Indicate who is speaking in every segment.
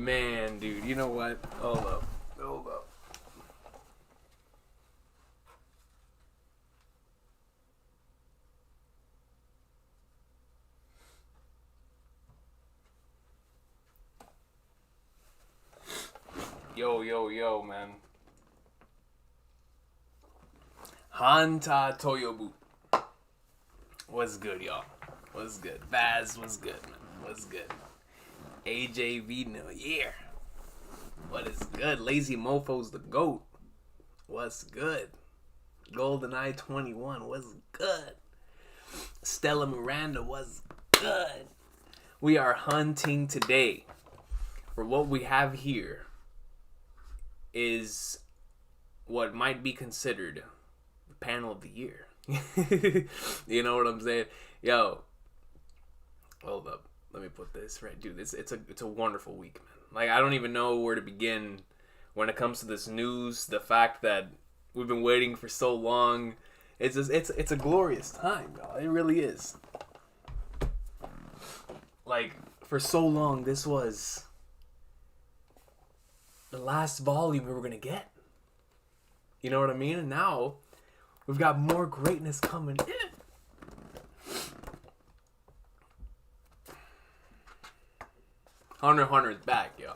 Speaker 1: Man, dude, you know what? Hold up. Yo, man. Hanta Toyobu. What's good, y'all? What's good? Baz, what's good, man? What's good? AJV New Year. What is good? Lazy Mofo's the GOAT. What's good? GoldenEye 21. What's good? Stella Miranda. What's good? We are hunting today. For what we have here is what might be considered the panel of the year. You know what I'm saying? Yo, hold up. Let me put this right, dude. It's a wonderful week, man. Like, I don't even know where to begin when it comes to this news. The fact that we've been waiting for so long, it's a glorious time, y'all. It really is. Like, for so long, this was the last volume we were gonna get. You know what I mean? And now we've got more greatness coming in. Hunter's back, yo.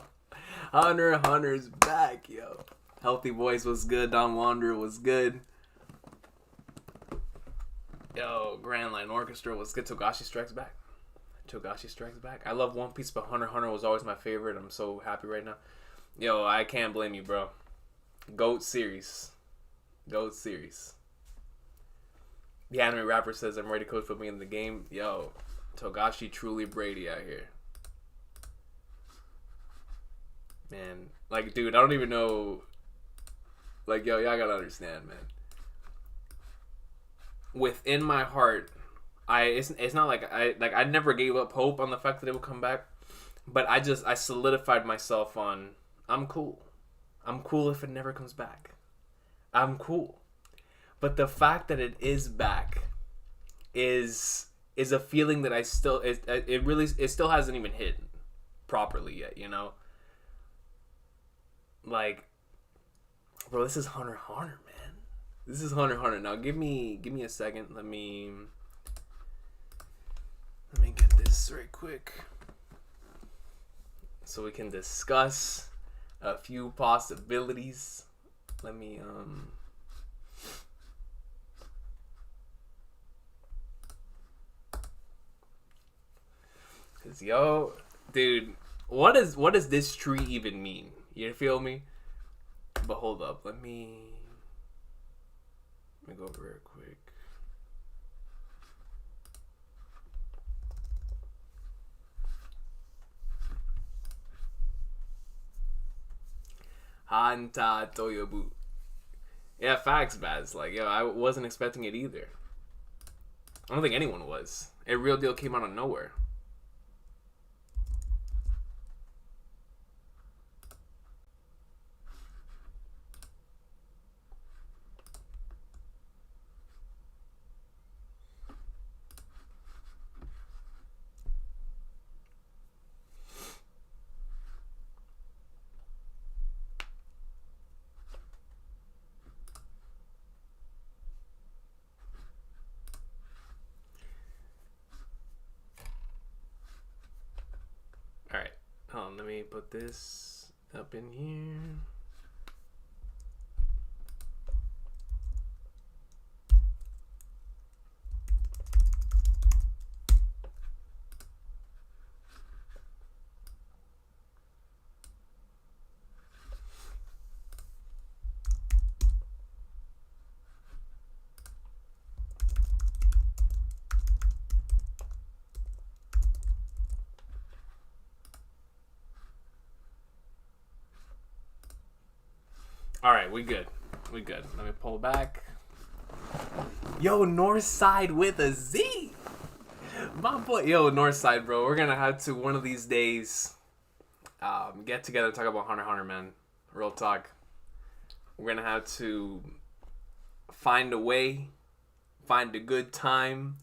Speaker 1: Hunter's back, yo. Healthy Voice was good. Don Wanderer was good. Yo, Grand Line Orchestra was good. Togashi Strikes Back. I love One Piece, but Hunter was always my favorite. I'm so happy right now. Yo, I can't blame you, bro. GOAT series. The anime rapper says, I'm ready to coach, put me in the game. Yo, Togashi truly Brady out here. Man, like, dude, I don't even know. Like, yo, y'all gotta understand, man. Within my heart, it's not like I never gave up hope on the fact that it would come back, but I solidified myself on I'm cool. I'm cool if it never comes back. I'm cool. But the fact that it is back is a feeling that it still hasn't even hit properly yet, you know? Like, bro, this is Hunter, man. This is Hunter. Now give me a second. Let me get this right quick so we can discuss a few possibilities. Let me cause yo, dude, what does this tree even mean? You feel me? But hold up, let me go over it quick. Hanta Toyobu. Yeah, facts, Baz. Like, yo, I wasn't expecting it either. I don't think anyone was. A Real Deal came out of nowhere. Let me put this up in here. Alright, we good. Let me pull back. Yo, Northside with a Z! My boy, yo, Northside, bro. We're gonna have to, one of these days, get together and talk about Hunter, man. Real talk. We're gonna have to find a way, find a good time,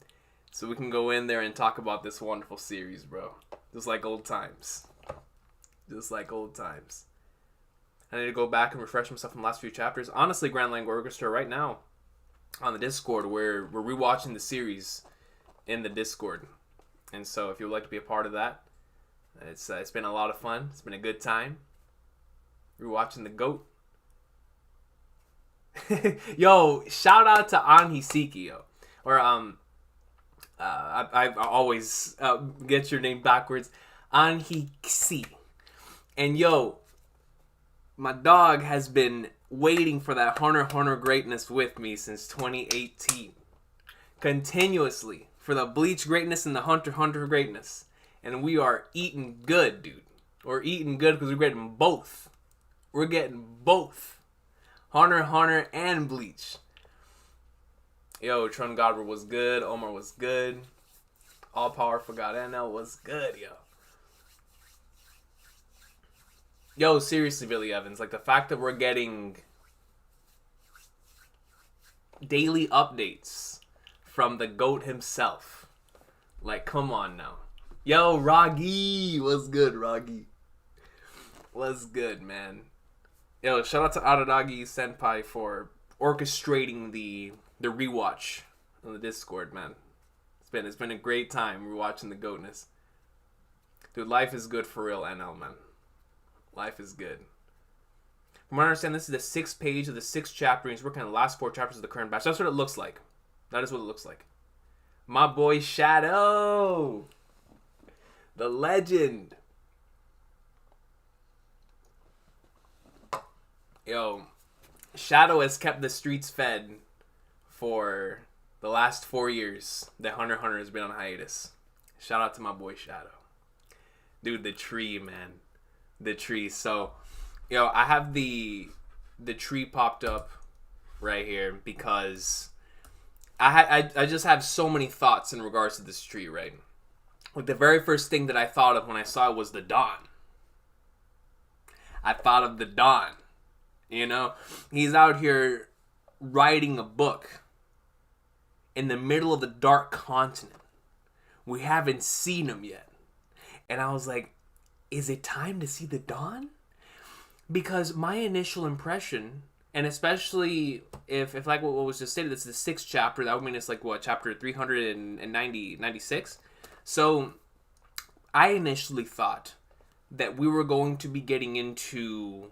Speaker 1: so we can go in there and talk about this wonderful series, bro. Just like old times. Just like old times. I need to go back and refresh myself in the last few chapters. Honestly, Grand Language Orchestra, right now on the Discord, we're rewatching the series in the Discord. And so if you would like to be a part of that, it's been a lot of fun. It's been a good time. Rewatching the GOAT. Yo, shout out to Anhisiki, yo. Or, I always get your name backwards. Anhisi. And yo, my dog has been waiting for that Hunter x Hunter greatness with me since 2018. Continuously. For the Bleach greatness and the Hunter x Hunter greatness. And we are eating good, dude. We're eating good because we're getting both. We're getting both. Hunter x Hunter and Bleach. Yo, Tron Godber was good. Omar was good. All Powerful God NL was good, yo. Yo, seriously, Billy Evans. Like, the fact that we're getting daily updates from the GOAT himself. Like, come on now. Yo, Ragi. What's good, Ragi? What's good, man? Yo, shout out to Araragi Senpai for orchestrating the rewatch on the Discord, man. It's been a great time rewatching the GOATness. Dude, life is good for real, NL, man. Life is good. From what I understand, this is the 6th page of the 6th chapter, and he's working on the last 4 chapters of the current batch. That's what it looks like. That is what it looks like. My boy Shadow! The legend! Yo, Shadow has kept the streets fed for the last 4 years that Hunter x Hunter has been on hiatus. Shout out to my boy Shadow. Dude, the tree, man. The tree. So, yo, I have the tree popped up right here because I just have so many thoughts in regards to this tree, right? Like, the very first thing that I thought of when I saw it was the Dawn. I thought of the Dawn. You know? He's out here writing a book in the middle of the Dark Continent. We haven't seen him yet. And I was like, is it time to see the Dawn? Because my initial impression, and especially if like what was just stated, it's the 6th chapter, that would mean it's like, what, chapter 396? So, I initially thought that we were going to be getting into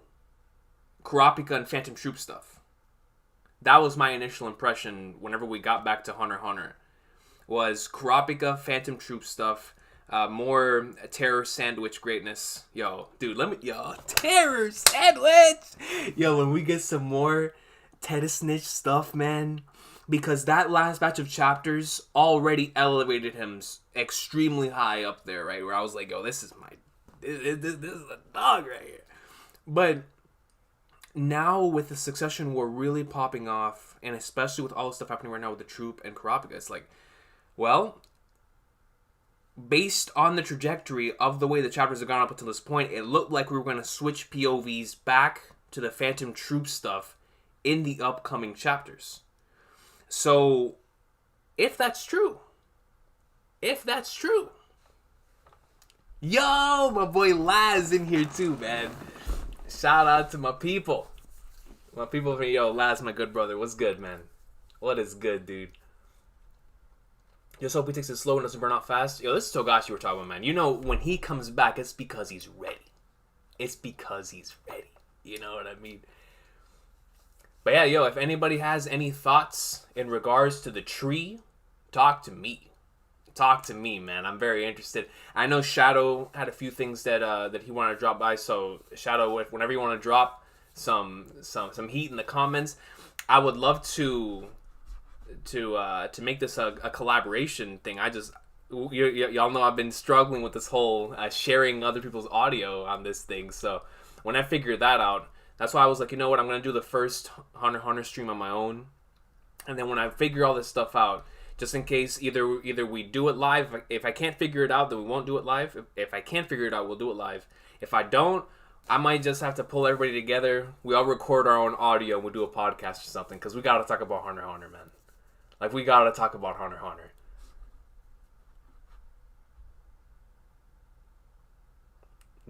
Speaker 1: Kurapika and Phantom Troop stuff. That was my initial impression whenever we got back to Hunter x Hunter. Was Kurapika, Phantom Troop stuff, more Terror Sandwich greatness. Yo, dude, Terror Sandwich! Yo, when we get some more Teta Snitch stuff, man, because that last batch of chapters already elevated him extremely high up there, right? Where I was like, yo, this is a dog right here. But now with the Succession War really popping off, and especially with all the stuff happening right now with the Troop and Kurapika, it's like, well, based on the trajectory of the way the chapters have gone up until this point, it looked like we were going to switch POVs back to the Phantom Troop stuff in the upcoming chapters. So, if that's true, yo, my boy Laz in here too, man. Shout out to my people. My people from, yo, Laz, my good brother. What's good, man? What is good, dude? Just hope he takes it slow and doesn't burn out fast. Yo, this is Togashi we're talking about, man. You know, when he comes back, it's because he's ready. It's because he's ready. You know what I mean? But yeah, yo, if anybody has any thoughts in regards to the tree, talk to me. Talk to me, man. I'm very interested. I know Shadow had a few things that he wanted to drop by. So Shadow, whenever you want to drop some heat in the comments, I would love to make this a collaboration thing. Y'all know I've been struggling with this whole sharing other people's audio on this thing. So when I figured that out, that's why I was like, you know what, I'm gonna do the first Hunter x Hunter stream on my own, and then when I figure all this stuff out, just in case either we do it live. If I can't figure it out, then we won't do it live. If I can't figure it out, we'll do it live. If I don't, I might just have to pull everybody together. We all record our own audio and we'll do a podcast or something, because we gotta talk about Hunter x Hunter, man. Like, we gotta talk about Hunter x Hunter.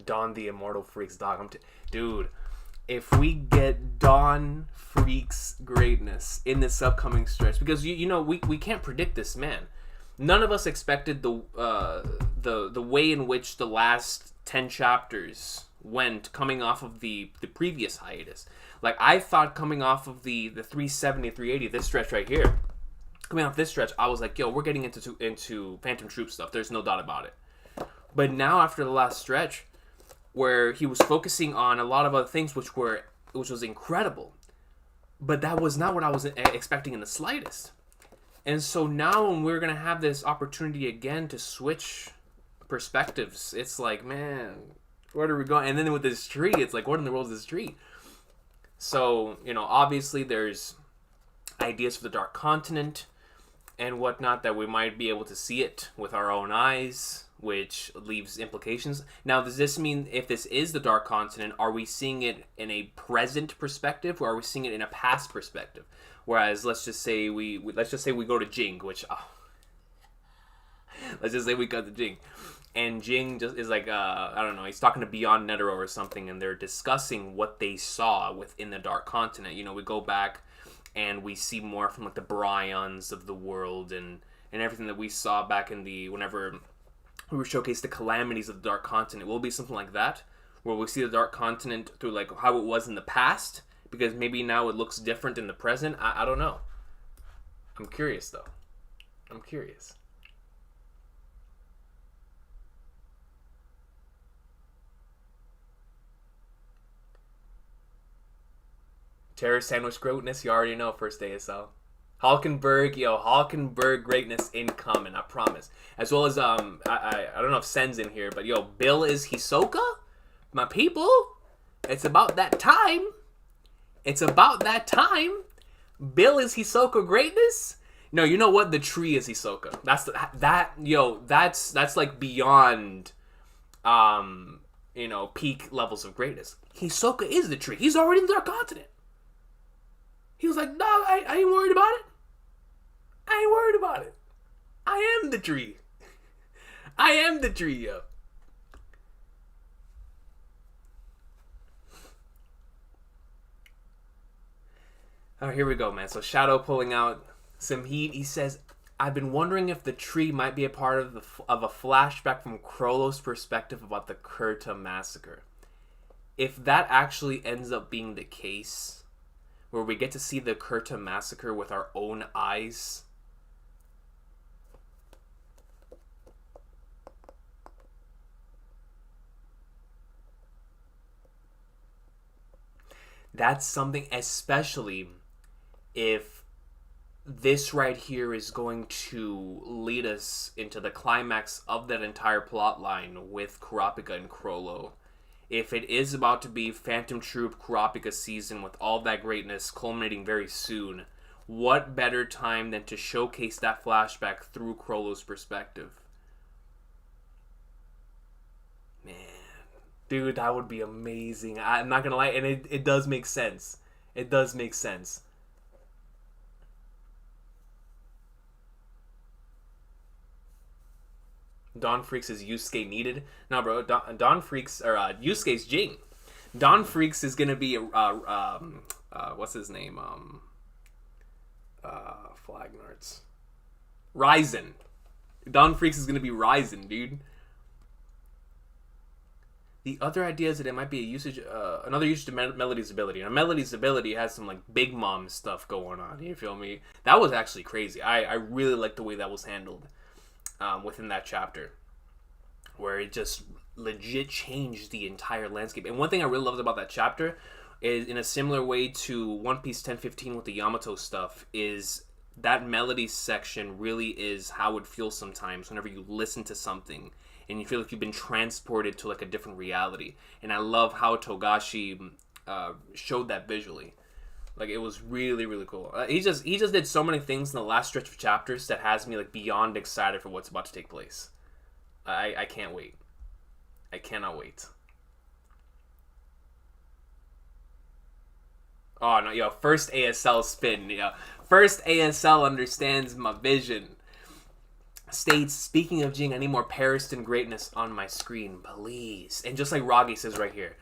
Speaker 1: Dawn the Immortal Freaks, dog. Dude, if we get Dawn Freaks greatness in this upcoming stretch, because you know we can't predict this, man. None of us expected the way in which the last 10 chapters went coming off of the previous hiatus. Like, I thought coming off of the 370, 380, this stretch right here, coming off this stretch, I was like, yo, we're getting into Phantom Troop stuff. There's no doubt about it. But now after the last stretch, where he was focusing on a lot of other things, which was incredible, but that was not what I was expecting in the slightest. And so now when we're going to have this opportunity again to switch perspectives, it's like, man, where are we going? And then with this tree, it's like, what in the world is this tree? So, you know, obviously there's ideas for the Dark Continent and whatnot that we might be able to see it with our own eyes, which leaves implications. Now, does this mean if this is the Dark Continent, are we seeing it in a present perspective, or are we seeing it in a past perspective? Whereas, let's just say we go to Jing, which let's just say we go to Jing, and Jing just is like I don't know, he's talking to Beyond Netero or something, and they're discussing what they saw within the Dark Continent. You know, we go back and we see more from like the Bryons of the world and everything that we saw back in whenever we were showcased the calamities of the Dark Continent. Will it be something like that, where we see the Dark Continent through like how it was in the past, because maybe now it looks different in the present? I don't know. I'm curious though. I'm curious. Terror Sandwich greatness, you already know, first ASL. Hulkenberg greatness incoming, I promise. As well as I don't know if Sen's in here, but yo, Bill is Hisoka? My people, it's about that time. It's about that time. Bill is Hisoka greatness? No, you know what? The tree is Hisoka. That's like beyond peak levels of greatness. Hisoka is the tree. He's already in the Dark Continent. He was like, no, I ain't worried about it. I ain't worried about it. I am the tree. I am the tree, yo. Oh, here we go, man. So Shadow pulling out some heat. He says, I've been wondering if the tree might be a part of a flashback from Chrollo's perspective about the Kurta massacre. If that actually ends up being the case, where we get to see the Kurta massacre with our own eyes, that's something, especially if this right here is going to lead us into the climax of that entire plot line with Kurapika and Chrollo. If it is about to be Phantom Troop Kurapika season with all that greatness culminating very soon, what better time than to showcase that flashback through Chrollo's perspective? Man, dude, that would be amazing. I'm not gonna lie, and it does make sense. It does make sense. Dawn Freaks is Yusuke needed? No, bro. Dawn Freaks, or Yusuke's Jing. Dawn Freaks is gonna be what's his name? Flagnarts. Ryzen. Dawn Freaks is gonna be Ryzen, dude. The other idea is that it might be another usage of Melody's ability. Now, Melody's ability has some like Big Mom stuff going on. You feel me? That was actually crazy. I really liked the way that was handled. Within that chapter, where it just legit changed the entire landscape. And one thing I really loved about that chapter is, in a similar way to One Piece 1015 with the Yamato stuff, is that Melody section really is how it feels sometimes whenever you listen to something and you feel like you've been transported to like a different reality. And I love how Togashi showed that visually. Like, it was really, really cool. He just did so many things in the last stretch of chapters that has me like beyond excited for what's about to take place. I can't wait. I cannot wait. Oh no, yo, first ASL spin, yo. First ASL understands my vision. states, speaking of Jing, I need more Pariston greatness on my screen, please. And just like Roggy says right here,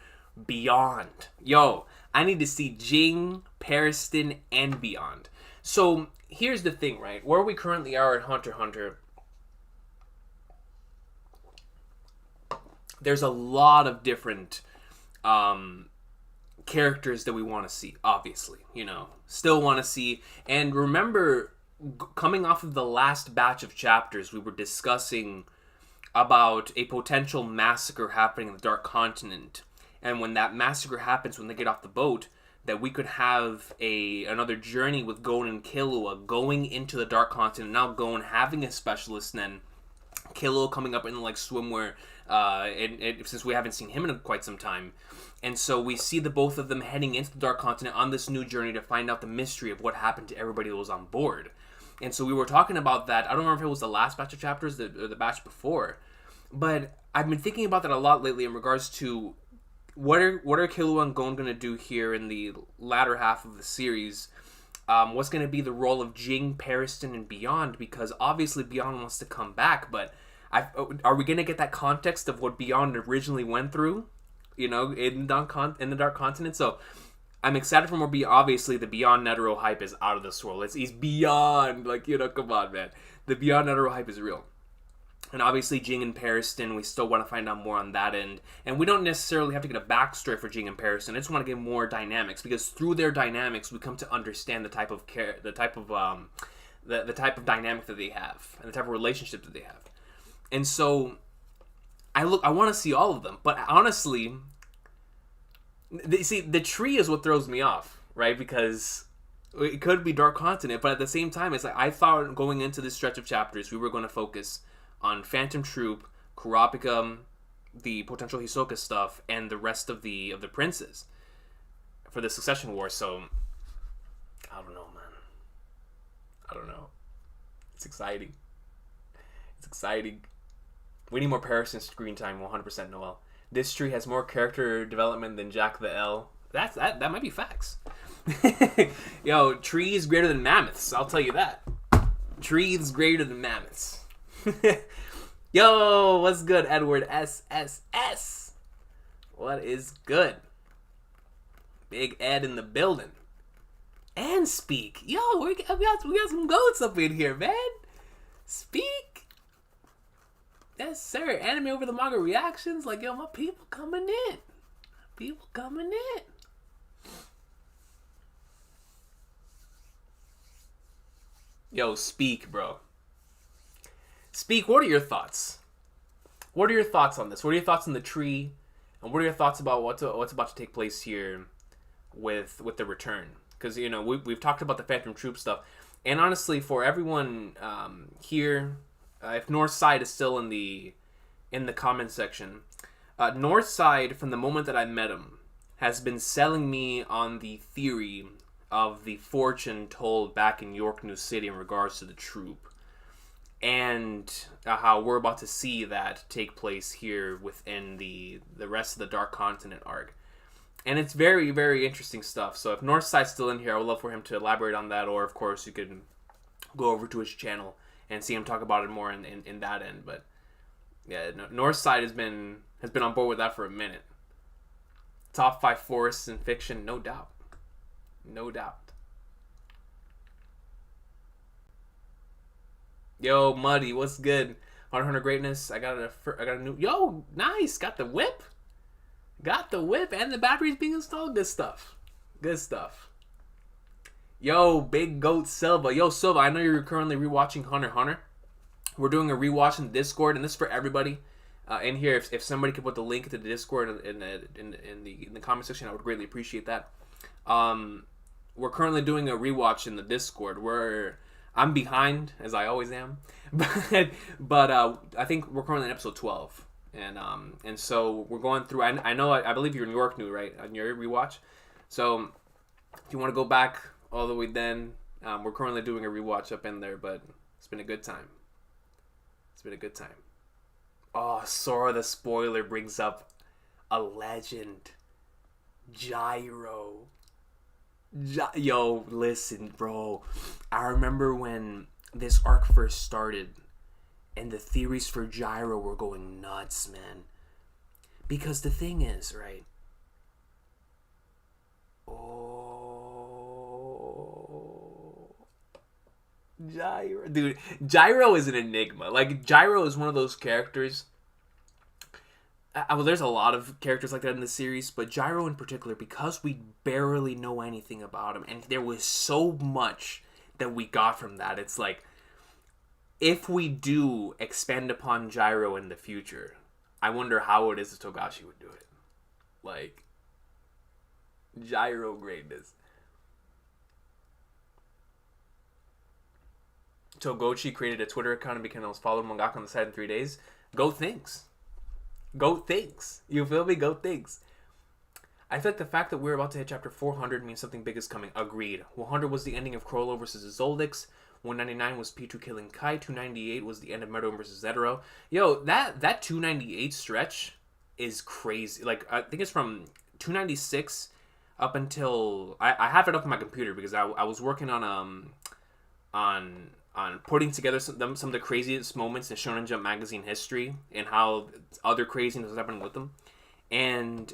Speaker 1: beyond. Yo, I need to see Jing, Pariston, and beyond. So here's the thing, right? Where we currently are at Hunter x Hunter, there's a lot of different characters that we want to see, obviously. Still want to see. And remember, coming off of the last batch of chapters, we were discussing about a potential massacre happening in the Dark Continent. And when that massacre happens, when they get off the boat, that we could have another journey with Gon and Killua going into the Dark Continent. Now Gon having a specialist, and then Killua coming up in like swimwear, since we haven't seen him in quite some time. And so we see the both of them heading into the Dark Continent on this new journey to find out the mystery of what happened to everybody that was on board. And so we were talking about that. I don't remember if it was the last batch of chapters or the batch before. But I've been thinking about that a lot lately in regards to what are Killua and Gon going to do here in the latter half of the series. What's going to be the role of Jing, Pariston, and Beyond? Because obviously Beyond wants to come back, but are we going to get that context of what Beyond originally went through, in the Dark Continent? So I'm excited for more. Obviously, the Beyond Netero hype is out of this world. He's beyond, come on, man. The Beyond Netero hype is real. And obviously, Jing and Pariston, we still want to find out more on that end. And we don't necessarily have to get a backstory for Jing and Pariston. I just want to get more dynamics, because through their dynamics, we come to understand the type of dynamic that they have, and the type of relationship that they have. And so, I want to see all of them. But honestly, the tree is what throws me off, right? Because it could be Dark Continent, but at the same time, it's like I thought going into this stretch of chapters, we were going to focus on Phantom Troop, Kurapika, the potential Hisoka stuff, and the rest of the princes for the Succession War. So I don't know, man. I don't know. It's exciting. It's exciting. We need more Pariston screen time. 100% Noel. This tree has more character development than Jack the L. That might be facts. Yo, trees greater than mammoths. I'll tell you that. Trees greater than mammoths. Yo, what's good, Edward SSS? What is good? Big Ed in the building. And Speak. Yo, we got some goats up in here, man. Speak. Yes, sir. Anime over the manga reactions. Like, yo, my people coming in. People coming in. Yo, Speak, bro. Speak, what are your thoughts? What are your thoughts on this? What are your thoughts on the tree? And what are your thoughts about what's about to take place here with the return? Because, we've talked about the Phantom Troop stuff. And honestly, for everyone here, if Northside is still in the comment section, Northside, from the moment that I met him, has been selling me on the theory of the fortune told back in York New City in regards to the troop. And how we're about to see that take place here within the rest of the Dark Continent arc. And it's very, very interesting stuff. So if Northside's still in here, I would love for him to elaborate on that. Or, of course, you could go over to his channel and see him talk about it more in that end. But, yeah, Northside has been on board with that for a minute. Top 5 forests in fiction, no doubt. No doubt. Yo, Muddy, what's good? Hunter Greatness. I got a new. Yo, nice. Got the whip. Got the whip and the batteries being installed. Good stuff. Good stuff. Yo, Big Goat Silva. Yo, Silva, I know you're currently rewatching Hunter x Hunter. We're doing a rewatch in the Discord, and this is for everybody in here. If somebody could put the link to the Discord in the comment section, I would greatly appreciate that. We're currently doing a rewatch in the Discord where I'm behind, as I always am, but I think we're currently in episode 12, and so we're going through. I believe you're in York New, right, on your rewatch. So if you want to go back all the way, then we're currently doing a rewatch up in there. But it's been a good time. It's been a good time. Oh, Sora the spoiler brings up a legend, Gyro. Yo, listen, bro. I remember when this arc first started, And the theories for Gyro were going nuts, man. Because the thing is, right? Oh, Gyro, dude. Gyro is an enigma. Like, Gyro is one of those characters. Well, there's a lot of characters like that in the series, but Gyro in particular, because we barely know anything about him, and there was so much that we got from that. It's like, if we do expand upon Gyro in the future, I wonder how it is that Togashi would do it. Like, Gyro greatness. Togashi created a Twitter account and became the most followed mangaka on the site in 3 days. Go things. Go things. You feel me? Go things. I feel like the fact that we're about to hit chapter 400 means something big is coming. Agreed. 100 was the ending of Chrollo versus Isoldex. 199 was Pichu killing Kai. 298 was the end of Meadow versus Zetero. Yo, that 298 stretch is crazy. Like, I think it's from 296 up until... I have it up on my computer because I was working on putting together some of the craziest moments in Shonen Jump magazine history and how other craziness was happening with them. And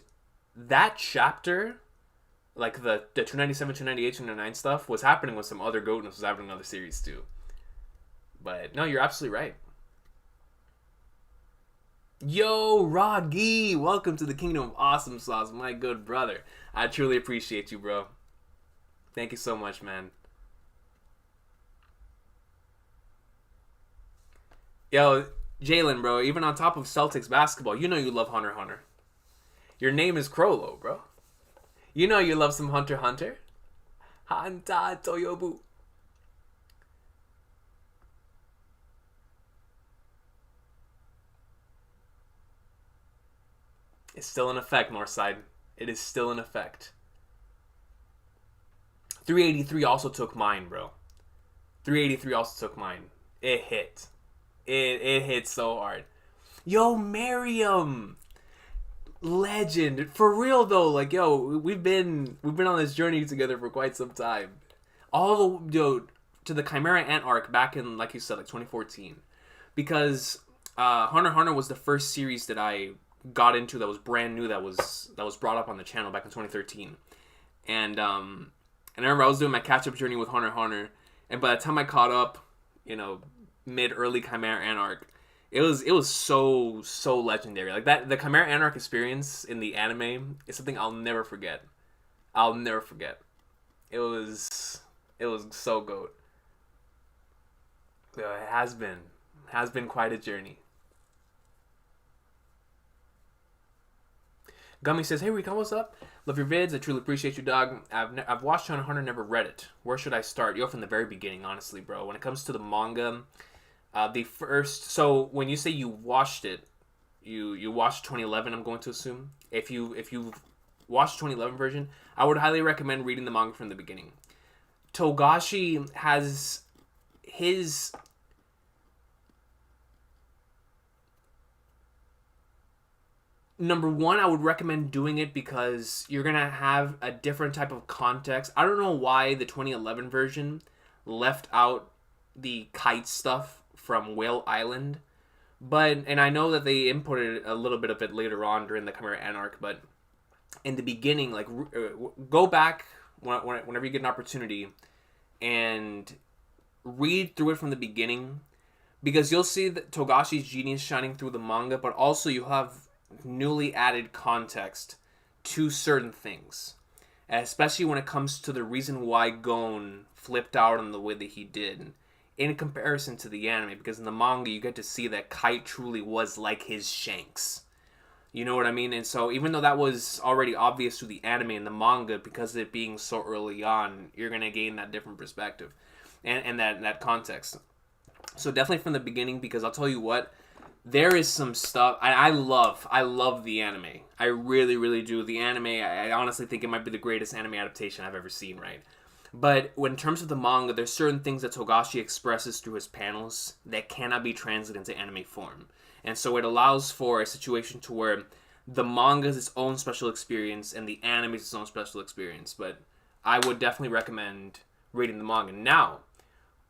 Speaker 1: that chapter, like the 297, 298, 299 stuff, was happening with some other goatness, was happening in other series too. But no, you're absolutely right. Yo, Roggy, welcome to the Kingdom of Awesome Sauce, my good brother. I truly appreciate you, bro. Thank you so much, man. Yo, Jalen, bro, even on top of Celtics basketball, you know you love Hunter x Hunter. Your name is Chrollo, bro. You know you love some Hunter x Hunter. Hanta Toyobu. It's still in effect, Northside. It is still in effect. 383 also took mine, bro. 383 also took mine. It hit. It hit so hard. Yo, Miriam, legend for real though. Like, yo, we've been on this journey together for quite some time. All the to the Chimera Ant arc back in, like you said, like 2014, because Hunter x Hunter was the first series that I got into that was brand new, that was brought up on the channel back in 2013, and I remember I was doing my catch up journey with Hunter x Hunter, and by the time I caught up, mid-early Chimera Ant arc, it was so legendary. Like, that the Chimera Ant arc experience in the anime is something I'll never forget. I'll never forget. It was so goat. So it has been quite a journey. Gummy says, "Hey Recon, what's up? Love your vids. I truly appreciate you, dog. I've watched Hunter x Hunter, never read it. Where should I start?" Yo, from the very beginning, honestly, bro. When it comes to the manga, so when you say you watched it, you watched 2011. I'm going to assume if you watched 2011 version, I would highly recommend reading the manga from the beginning. Togashi has his number one, I would recommend doing it because you're going to have a different type of context. I don't know why the 2011 version left out the kite stuff from Whale Island, and I know that they inputted a little bit of it later on during the Chimera Ant arc, but in the beginning, like, go back whenever you get an opportunity and read through it from the beginning, because you'll see that Togashi's genius shining through the manga, but also you have newly added context to certain things, especially when it comes to the reason why Gon flipped out in the way that he did in comparison to the anime, because in the manga you get to see that Kite truly was like his Shanks. You know what I mean? And so even though that was already obvious to the anime and the manga, because of it being so early on, you're going to gain that different perspective and that context. So definitely from the beginning, because I'll tell you what, there is some stuff I love the anime. I really, really do. The anime, I honestly think it might be the greatest anime adaptation I've ever seen, right? But in terms of the manga, there's certain things that Togashi expresses through his panels that cannot be translated into anime form. And so it allows for a situation to where the manga is its own special experience and the anime is its own special experience. But I would definitely recommend reading the manga. Now,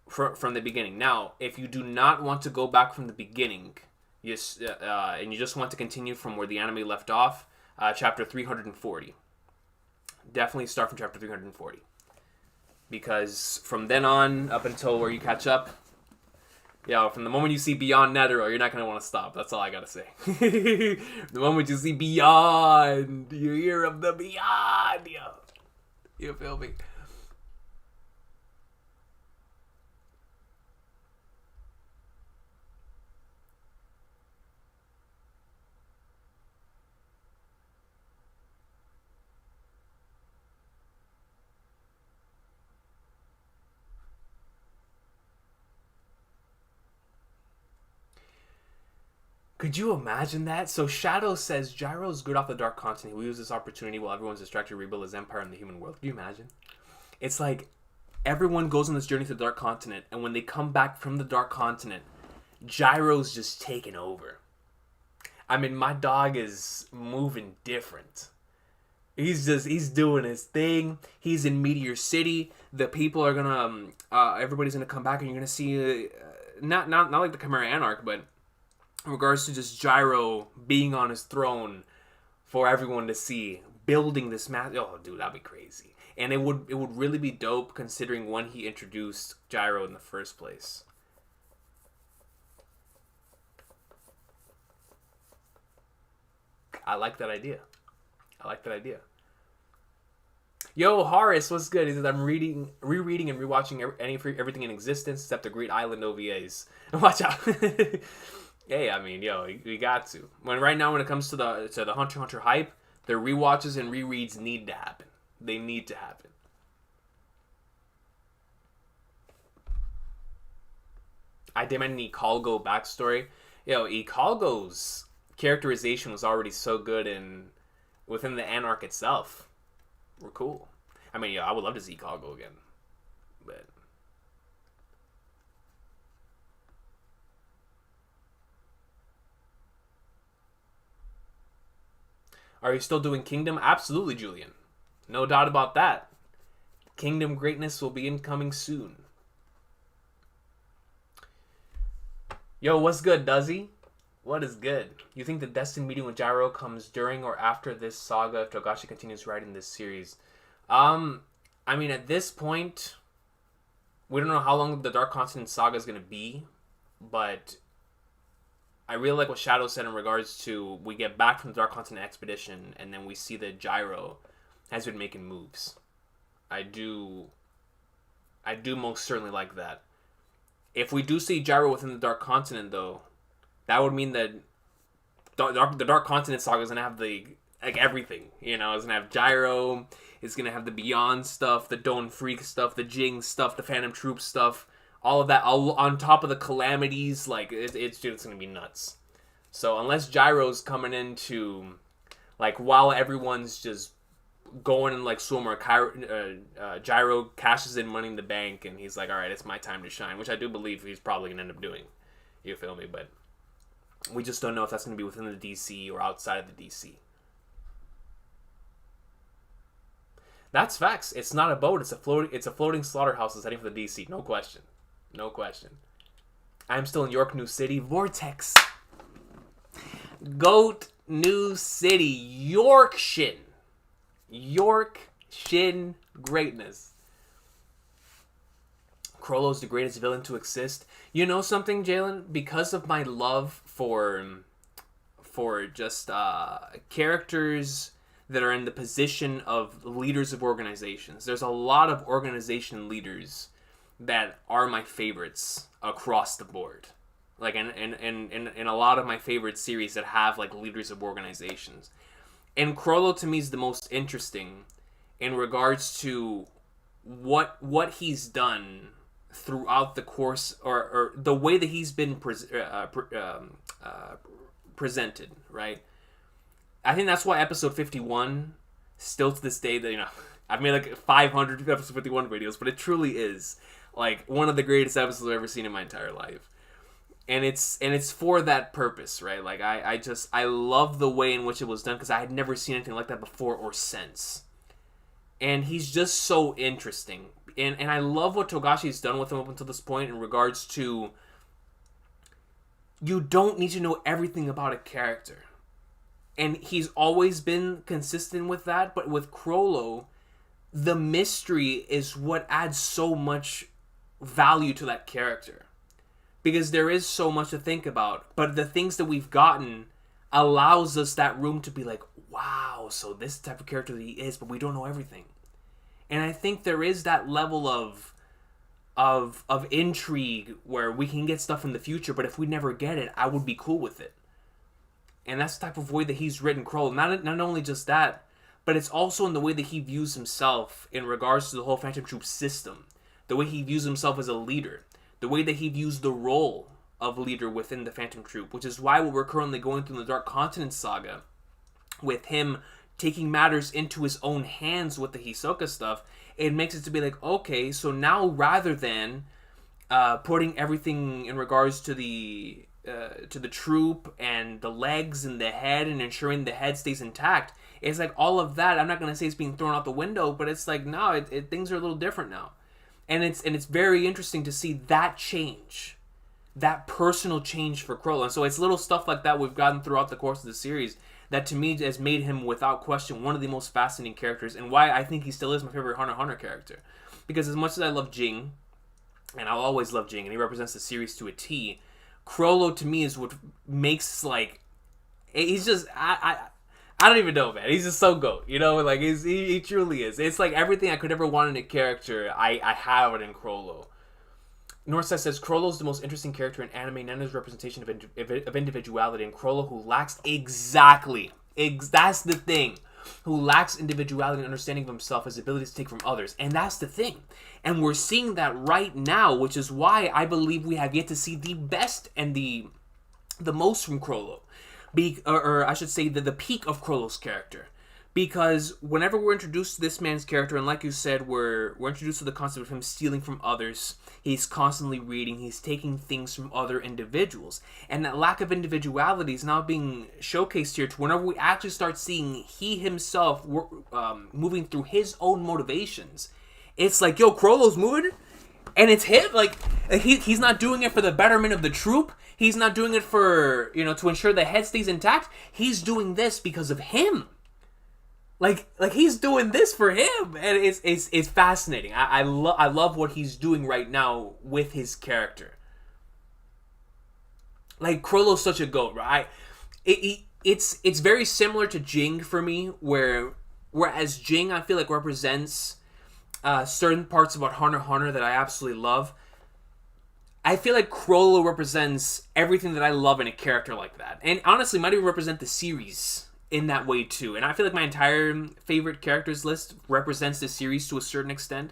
Speaker 1: from the beginning. Now, if you do not want to go back from the beginning, and you just want to continue from where the anime left off, chapter 340. Definitely start from chapter 340. Because from then on, up until where you catch up, from the moment you see Beyond Netero, you're not going to want to stop. That's all I got to say. The moment you see Beyond, you hear of the Beyond, yo. You feel me? Could you imagine that? So Shadow says Gyro's good off the Dark Continent. We use this opportunity while everyone's distracted to rebuild his empire in the human world. Can you imagine? It's like everyone goes on this journey to the Dark Continent, and when they come back from the Dark Continent, Gyro's just taken over. I mean, my dog is moving different. He's doing his thing. He's in Meteor City. The people are gonna, everybody's gonna come back, and you're gonna see, not like the Chimera Anarch, but in regards to just Gyro being on his throne for everyone to see, building this oh dude, that'd be crazy. And it would really be dope considering when he introduced Gyro in the first place. I like that idea. Yo, Horace, what's good? He says, I'm rereading and rewatching everything in existence except the Great Island OVAs. Watch out. Hey, I mean, we got to. Right now, when it comes to the Hunter x Hunter hype, their rewatches and rereads need to happen. They need to happen. I demand an Ikalgo backstory. Ikalgo's characterization was already so good within the Anarch itself. We're cool. I mean, I would love to see Ikalgo again, but. Are you still doing Kingdom? Absolutely, Julian. No doubt about that. Kingdom greatness will be incoming soon. Yo, what's good, Duzzy? What is good? You think the destined meeting with Gyro comes during or after this saga if Togashi continues writing this series? I mean, at this point, we don't know how long the Dark Continent saga is going to be, but I really like what Shadow said in regards to we get back from the Dark Continent expedition and then we see that Gyro has been making moves. I do most certainly like that. If we do see Gyro within the Dark Continent, though, that would mean that the Dark Continent saga is going to have everything. It's going to have Gyro, it's going to have the Beyond stuff, the Don Freak stuff, the Jing stuff, the Phantom Troop stuff. All of that, all on top of the calamities, it's going to be nuts. So unless Gyro's coming into, while everyone's just going in swimmer, Gyro cashes in Money in the Bank, and he's like, all right, it's my time to shine, which I do believe he's probably going to end up doing. You feel me? But we just don't know if that's going to be within the DC or outside of the DC. That's facts. It's not a boat. It's a floating slaughterhouse that's heading for the DC. No question. No question. I'm still in York New City. Vortex. Goat New City. York Shin greatness. Chrollo's the greatest villain to exist. You know something, Jalen? Because of my love for just characters that are in the position of leaders of organizations. There's a lot of organization leaders that are my favorites across the board. In a lot of my favorite series that have leaders of organizations. And Chrollo to me is the most interesting in regards to what he's done throughout the course or the way that he's been presented, right? I think that's why episode 51 still to this day that I've made 500 episode 51 videos, but it truly is one of the greatest episodes I've ever seen in my entire life. And it's for that purpose, right? I love the way in which it was done because I had never seen anything like that before or since. And he's just so interesting. and I love what Togashi's done with him up until this point in regards to, you don't need to know everything about a character. And he's always been consistent with that, but with Chrollo, the mystery is what adds so much value to that character. Because there is so much to think about, but the things that we've gotten allows us that room to be like, wow, so this type of character that he is, but we don't know everything. And I think there is that level of intrigue where we can get stuff in the future, but if we never get it, I would be cool with it. And that's the type of way that he's written Chrollo. Not only just that, but it's also in the way that he views himself in regards to the whole Phantom Troop system. The way he views himself as a leader. The way that he views the role of leader within the Phantom Troop. Which is why what we're currently going through in the Dark Continent saga, with him taking matters into his own hands with the Hisoka stuff, it makes it to be like, okay, so now rather than putting everything in regards to the troop and the legs and the head and ensuring the head stays intact, it's like all of that, I'm not going to say it's being thrown out the window, but it's like, no, things are a little different now. And it's very interesting to see that change, that personal change for Chrollo. And so it's little stuff like that we've gotten throughout the course of the series that to me has made him, without question, one of the most fascinating characters, and why I think he still is my favorite Hunter x Hunter character. Because as much as I love Jing, and I'll always love Jing, and he represents the series to a T, Chrollo to me is what makes, like, he's just, I don't even know, man. He's just so GOAT, you know? Like, he truly is. It's like everything I could ever want in a character, I have it in Chrollo. Northside says, Chrollo's the most interesting character in anime, none of his representation of individuality, and Chrollo who lacks that's the thing, who lacks individuality and understanding of himself, his ability to take from others, and that's the thing. And we're seeing that right now, which is why I believe we have yet to see the best and the most from Chrollo. Or I should say the peak of Chrollo's character. Because whenever we're introduced to this man's character, and like you said, we're introduced to the concept of him stealing from others, he's constantly reading, he's taking things from other individuals. And that lack of individuality is now being showcased here to whenever we actually start seeing he himself moving through his own motivations. It's like, yo, Chrollo's moving, and it's him. Like, he's not doing it for the betterment of the troop. He's not doing it for, to ensure the head stays intact. He's doing this because of him. Like he's doing this for him, and it's fascinating. I love what he's doing right now with his character. Like, Chrollo's such a GOAT, right? It's very similar to Jing for me, whereas Jing I feel like represents certain parts about Hunter x Hunter that I absolutely love. I feel like Chrollo represents everything that I love in a character like that, and honestly might even represent the series in that way too. And I feel like my entire favorite characters list represents the series to a certain extent.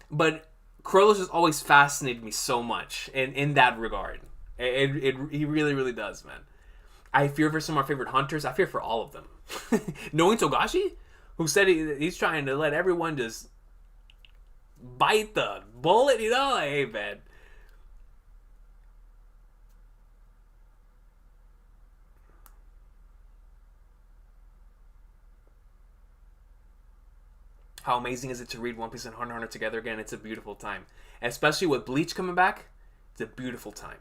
Speaker 1: But Chrollo's just always fascinated me so much in that regard. He really, really does, man. I fear for some of our favorite hunters. I fear for all of them. Knowing Togashi, who said he's trying to let everyone just bite the bullet, like, hey, man. How amazing is it to read One Piece and Hunter x Hunter together again? It's a beautiful time. Especially with Bleach coming back, it's a beautiful time.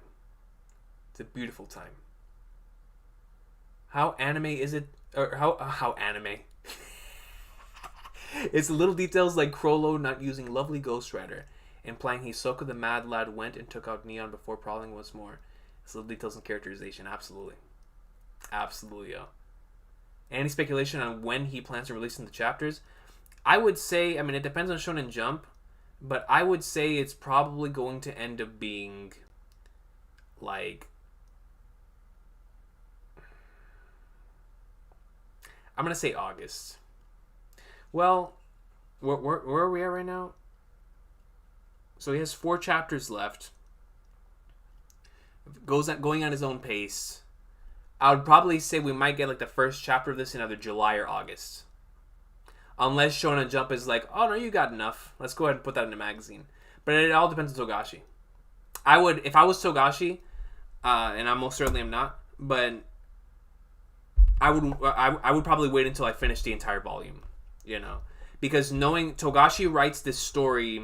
Speaker 1: It's a beautiful time. How anime is it? Or how anime? It's the little details like Chrollo not using lovely Ghost Rider, implying Hisoka the Mad Lad went and took out Neon before prowling once more. It's little details and characterization. Absolutely. Absolutely, yo. Any speculation on when he plans to release in the chapters? I would say, it depends on Shonen Jump, but I would say it's probably going to end up being, like, I'm going to say August. Well, where are we at right now? So he has 4 chapters left. Going on his own pace. I would probably say we might get, like, the first chapter of this in either July or August. Unless Shonen Jump is like, oh no, you got enough. Let's go ahead and put that in a magazine. But it all depends on Togashi. If I was Togashi, and I most certainly am not, but I would probably wait until I finish the entire volume, because knowing Togashi writes this story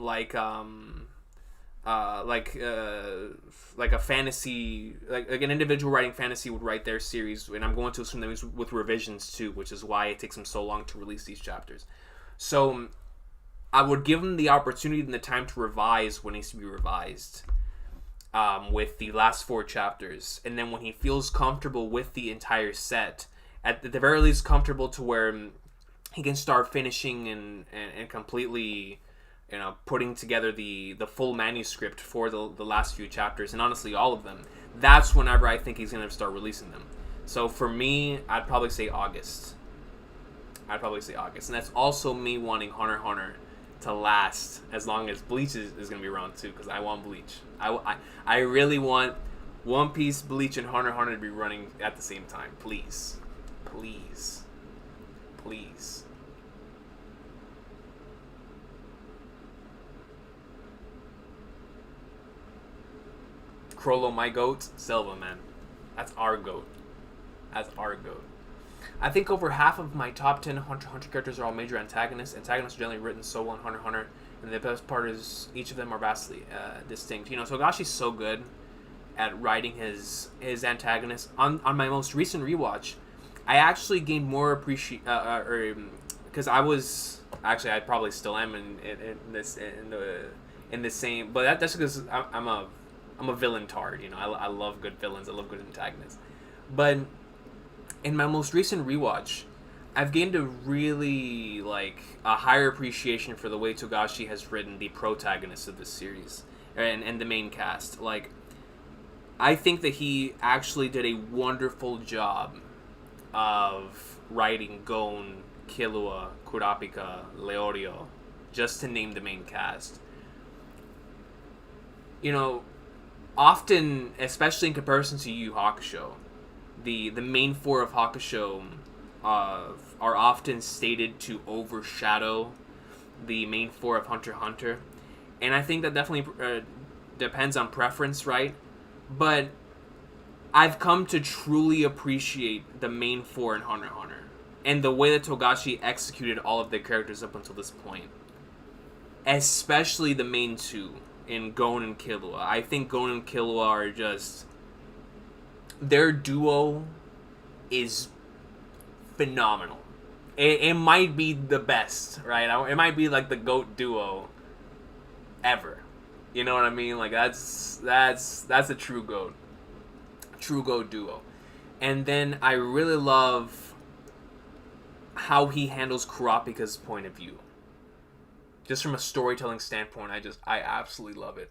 Speaker 1: like a fantasy, like an individual writing fantasy would write their series, and I'm going to assume that he's with revisions too, which is why it takes him so long to release these chapters. So I would give him the opportunity and the time to revise what needs to be revised, with the last 4 chapters, and then when he feels comfortable with the entire set, at the very least comfortable to where he can start finishing and completely, putting together the full manuscript for the last few chapters, and honestly all of them, that's whenever I think he's going to start releasing them. So for me, I'd probably say August. And that's also me wanting Hunter x Hunter to last as long as Bleach is going to be around too, because I want Bleach. I really want One Piece, Bleach, and Hunter x Hunter to be running at the same time. Please. Chrollo, my goat. Silva, man. That's our goat. I think over half of my top 10 Hunter x Hunter characters are all major antagonists. Antagonists are generally written so well in Hunter x Hunter, and the best part is each of them are vastly distinct. Togashi's so good at writing his antagonists. On my most recent rewatch, I actually gained more appreciation, because I probably still am in the same, but that's because I'm a villain tard. I love good villains. I love good antagonists. But in my most recent rewatch, I've gained a really a higher appreciation for the way Togashi has written the protagonists of this series and the main cast. I think that he actually did a wonderful job of writing Gon, Killua, Kurapika, Leorio, just to name the main cast. Often, especially in comparison to Yu Yu Hakusho, the main 4 of Hakusho are often stated to overshadow the main 4 of Hunter x Hunter, and I think that definitely depends on preference, right? But I've come to truly appreciate the main 4 in Hunter x Hunter, and the way that Togashi executed all of their characters up until this point, especially the main 2 in Gon and Killua. I think Gon and Killua are just... their duo is phenomenal. It might be the best, right? It might be the GOAT duo ever. You know what I mean? That's a true GOAT. True GOAT duo. And then I really love how he handles Kurapika's point of view. Just from a storytelling standpoint, I absolutely love it.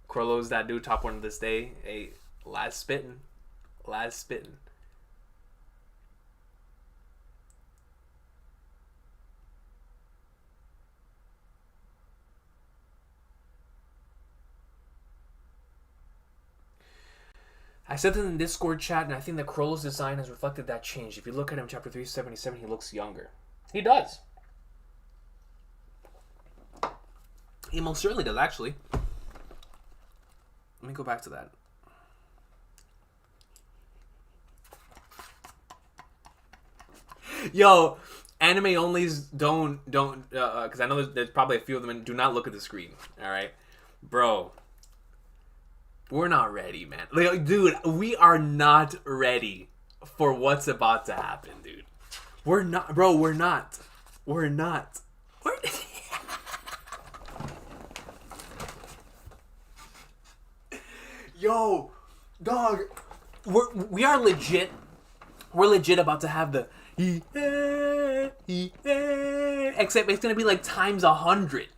Speaker 1: Chrollo's that dude, top 1 to this day. Hey, last spittin'. I said that in the Discord chat, and I think that Chrollo's design has reflected that change. If you look at him, chapter 377, he looks younger. He does. He most certainly does, actually. Let me go back to that. Yo, anime onlys don't, because I know there's probably a few of them, and do not look at the screen, alright? Bro, we're not ready, man. Dude, we are not ready for what's about to happen, dude. We're not, bro, we're not. Yo, dog, we are legit. We're legit about to have the except it's gonna be times 100.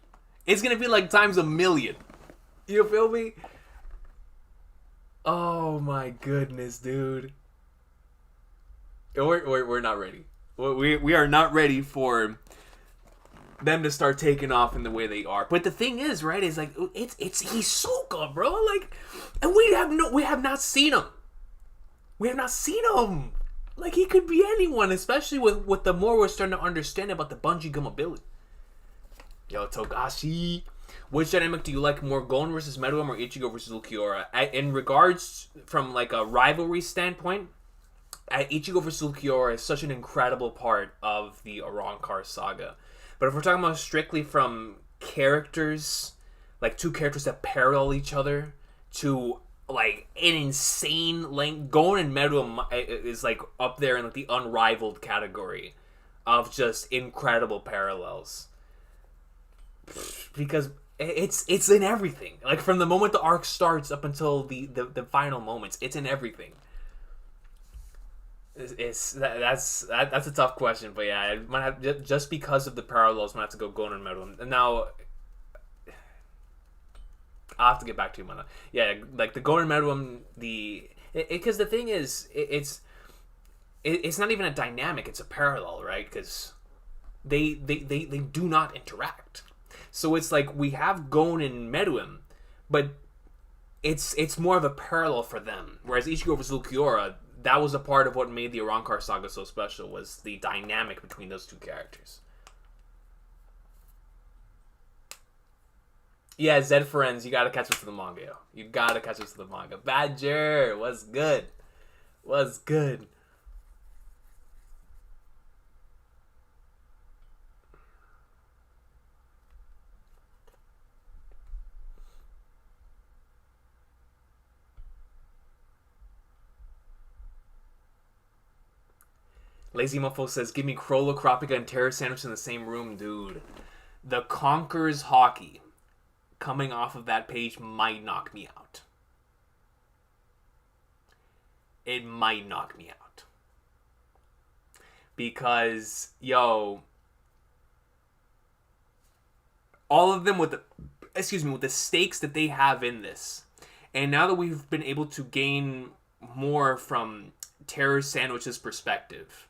Speaker 1: It's gonna be times 1,000,000. You feel me? Oh my goodness, dude. We're not ready. We are not ready for them to start taking off in the way they are. But the thing is, right, is it's Hisoka, bro. And we have not seen him. We have not seen him. He could be anyone, especially with the more we're starting to understand about the bungee gum ability. Yo, Togashi. Which dynamic do you like more, Gon versus Meruem or Ichigo versus Ulquiorra? In regards from a rivalry standpoint, Ichigo versus Ulquiorra is such an incredible part of the Arrancar saga. But if we're talking about strictly from characters, like two characters that parallel each other to like an insane length. Gon and Meruem is like up there in like the unrivaled category of just incredible parallels, because it's in everything. Like from the moment the arc starts up until the final moments, it's in everything. That's a tough question, but yeah, I might have, just because of the parallels, I might have to go Gon and Meruem. And now I'll have to get back to you, man. Yeah, like the Gon and Meruem, because the thing is, it's not even a dynamic; it's a parallel, right? Because they do not interact. So it's like we have Gon and Meruem, but it's more of a parallel for them. Whereas Ichigo vs. Ulquiorra, that was a part of what made the Arrancar saga so special, was the dynamic between those two characters. Yeah, Zed Friends, you gotta catch up to the manga, yo. You gotta catch up to the manga. Badger, what's good? What's good? Lazy Muffo says, give me Chrollo, Kurapika, and Terror Sandwich in the same room, dude. The Conquerors Hockey coming off of that page might knock me out. It might knock me out. Because, yo, all of them with the stakes that they have in this. And now that we've been able to gain more from Terror Sandwich's perspective,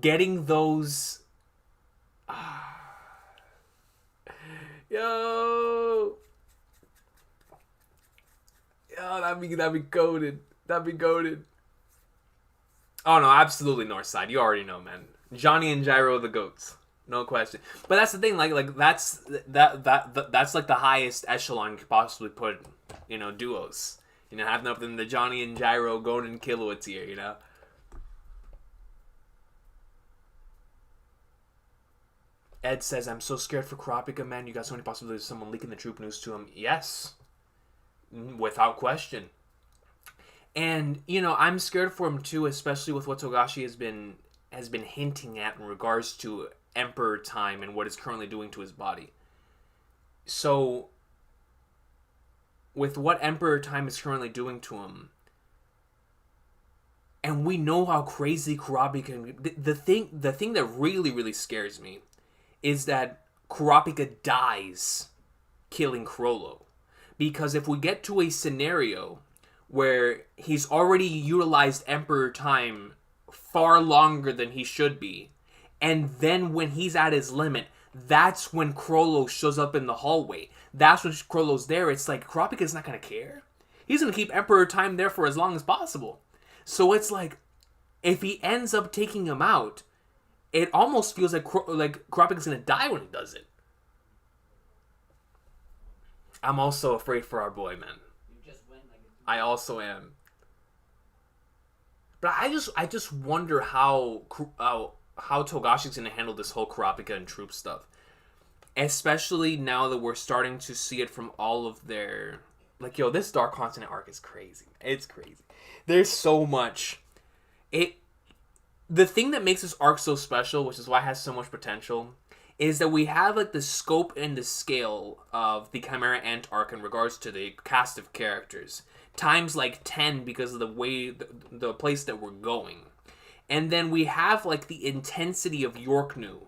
Speaker 1: getting those yo, that'd be goated. That'd be goated. Oh no, absolutely North Side. You already know, man. Johnny and Gyro the goats, no question. But that's the thing, like that's like the highest echelon you could possibly put, duos. Having up in the Johnny and Gyro going in Killua tier, Ed says, I'm so scared for Kurapika, man. You got so many possibilities of someone leaking the troop news to him. Yes. Without question. And, I'm scared for him too, especially with what Togashi has been hinting at in regards to Emperor Time and what it's currently doing to his body. So, with what Emperor Time is currently doing to him, and we know how crazy Kurapika can be. The thing that really, really scares me is that Kurapika dies killing Chrollo. Because if we get to a scenario where he's already utilized Emperor Time far longer than he should be, and then when he's at his limit, that's when Chrollo shows up in the hallway. That's when Chrollo's there. It's like, Kurapika's not going to care. He's going to keep Emperor Time there for as long as possible. So it's like, if he ends up taking him out, it almost feels like Kurapika's going to die when he does it. I'm also afraid for our boy, man. I also am. But I just wonder how Togashi's going to handle this whole Kurapika and troop stuff. Especially now that we're starting to see it from all of their... Like, yo, this Dark Continent arc is crazy. It's crazy. There's so much. The thing that makes this arc so special, which is why it has so much potential, is that we have like the scope and the scale of the Chimera Ant arc in regards to the cast of characters. Times like 10 because of the way, the place that we're going. And then we have like the intensity of Yorknu.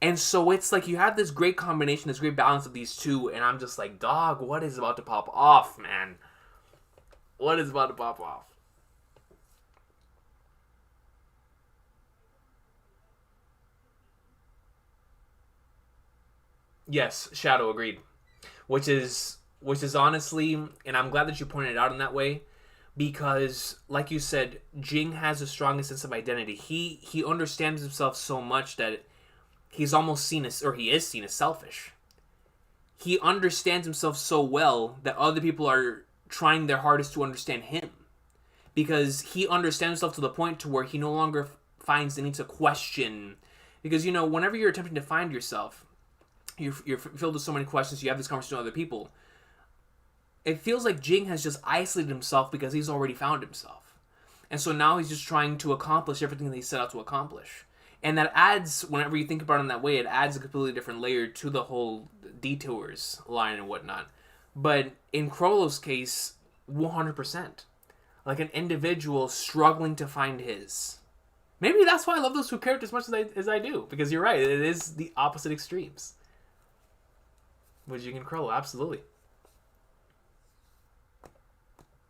Speaker 1: And so it's like you have this great combination, this great balance of these two, and I'm just like, dog, what is about to pop off, man? What is about to pop off? Yes, Shadow, agreed. Which is honestly, and I'm glad that you pointed it out in that way, because, like you said, Jing has the strongest sense of identity. He understands himself so much that he's almost seen as, or he is seen as selfish. He understands himself so well that other people are trying their hardest to understand him. Because he understands himself to the point to where he no longer finds the need to question. Because, whenever you're attempting to find yourself, you're filled with so many questions. You have this conversation with other people. It feels like Jing has just isolated himself because he's already found himself. And so now he's just trying to accomplish everything that he set out to accomplish. And that adds, whenever you think about it in that way, it adds a completely different layer to the whole detours line and whatnot. But in Chrollo's case, 100%. Like an individual struggling to find his. Maybe that's why I love those two characters as much as I do. Because you're right, it is the opposite extremes. With Jing and Chrollo, absolutely.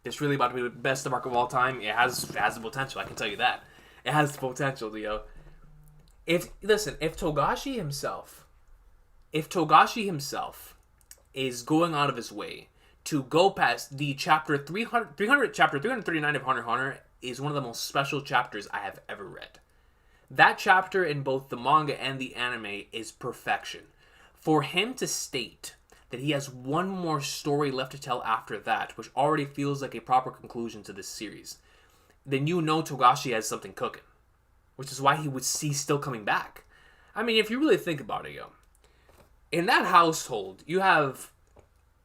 Speaker 1: It's really about to be the best arc of all time. It has the potential, I can tell you that. It has the potential, Leo. If Togashi himself is going out of his way to go past the chapter 339 of Hunter x Hunter is one of the most special chapters I have ever read. That chapter in both the manga and the anime is perfection. For him to state that he has one more story left to tell after that, which already feels like a proper conclusion to this series, then you know Togashi has something cooking. Which is why he's still coming back. I mean, if you really think about it, in that household, you have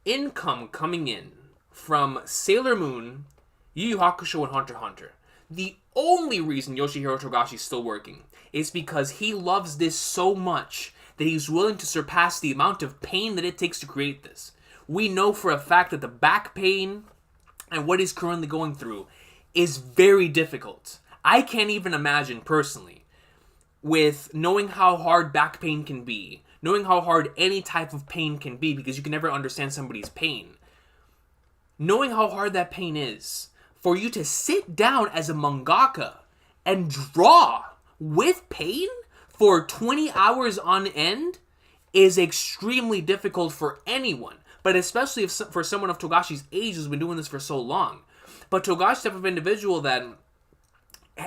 Speaker 1: income coming in from Sailor Moon, Yu Yu Hakusho, and Hunter x Hunter. The only reason Yoshihiro Togashi is still working is because he loves this so much that he's willing to surpass the amount of pain that it takes to create this. We know for a fact that the back pain and what he's currently going through is very difficult. I can't even imagine personally, with knowing how hard back pain can be, knowing how hard any type of pain can be, because you can never understand somebody's pain, knowing how hard that pain is, for you to sit down as a mangaka and draw with pain for 20 hours on end is extremely difficult for anyone, but especially for someone of Togashi's age who's been doing this for so long. But Togashi's type of individual that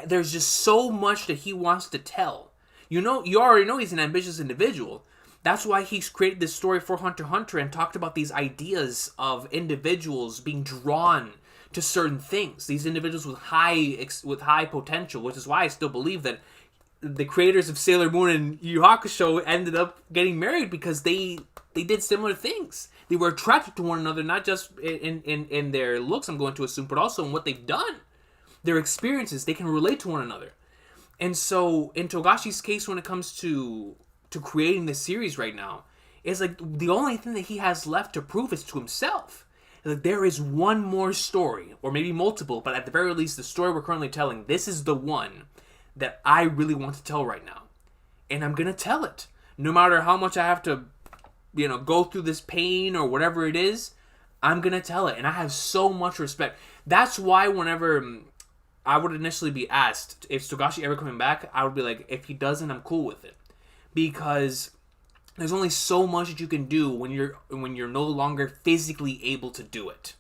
Speaker 1: there's just so much that he wants to tell. You already know he's an ambitious individual. That's why he's created this story for Hunter x Hunter and talked about these ideas of individuals being drawn to certain things. These individuals with high potential, which is why I still believe that the creators of Sailor Moon and Yu Yu Hakusho ended up getting married because they did similar things. They were attracted to one another, not just in their looks, I'm going to assume, but also in what they've done. Their experiences, they can relate to one another. And so, in Togashi's case, when it comes to creating this series right now, it's like the only thing that he has left to prove is to himself. Like, there is one more story, or maybe multiple, but at the very least, the story we're currently telling, this is the one that I really want to tell right now. And I'm going to tell it. No matter how much I have to, go through this pain or whatever it is, I'm going to tell it. And I have so much respect. That's why whenever I would initially be asked if Togashi ever coming back, I would be like, if he doesn't, I'm cool with it, because there's only so much that you can do when you're no longer physically able to do it.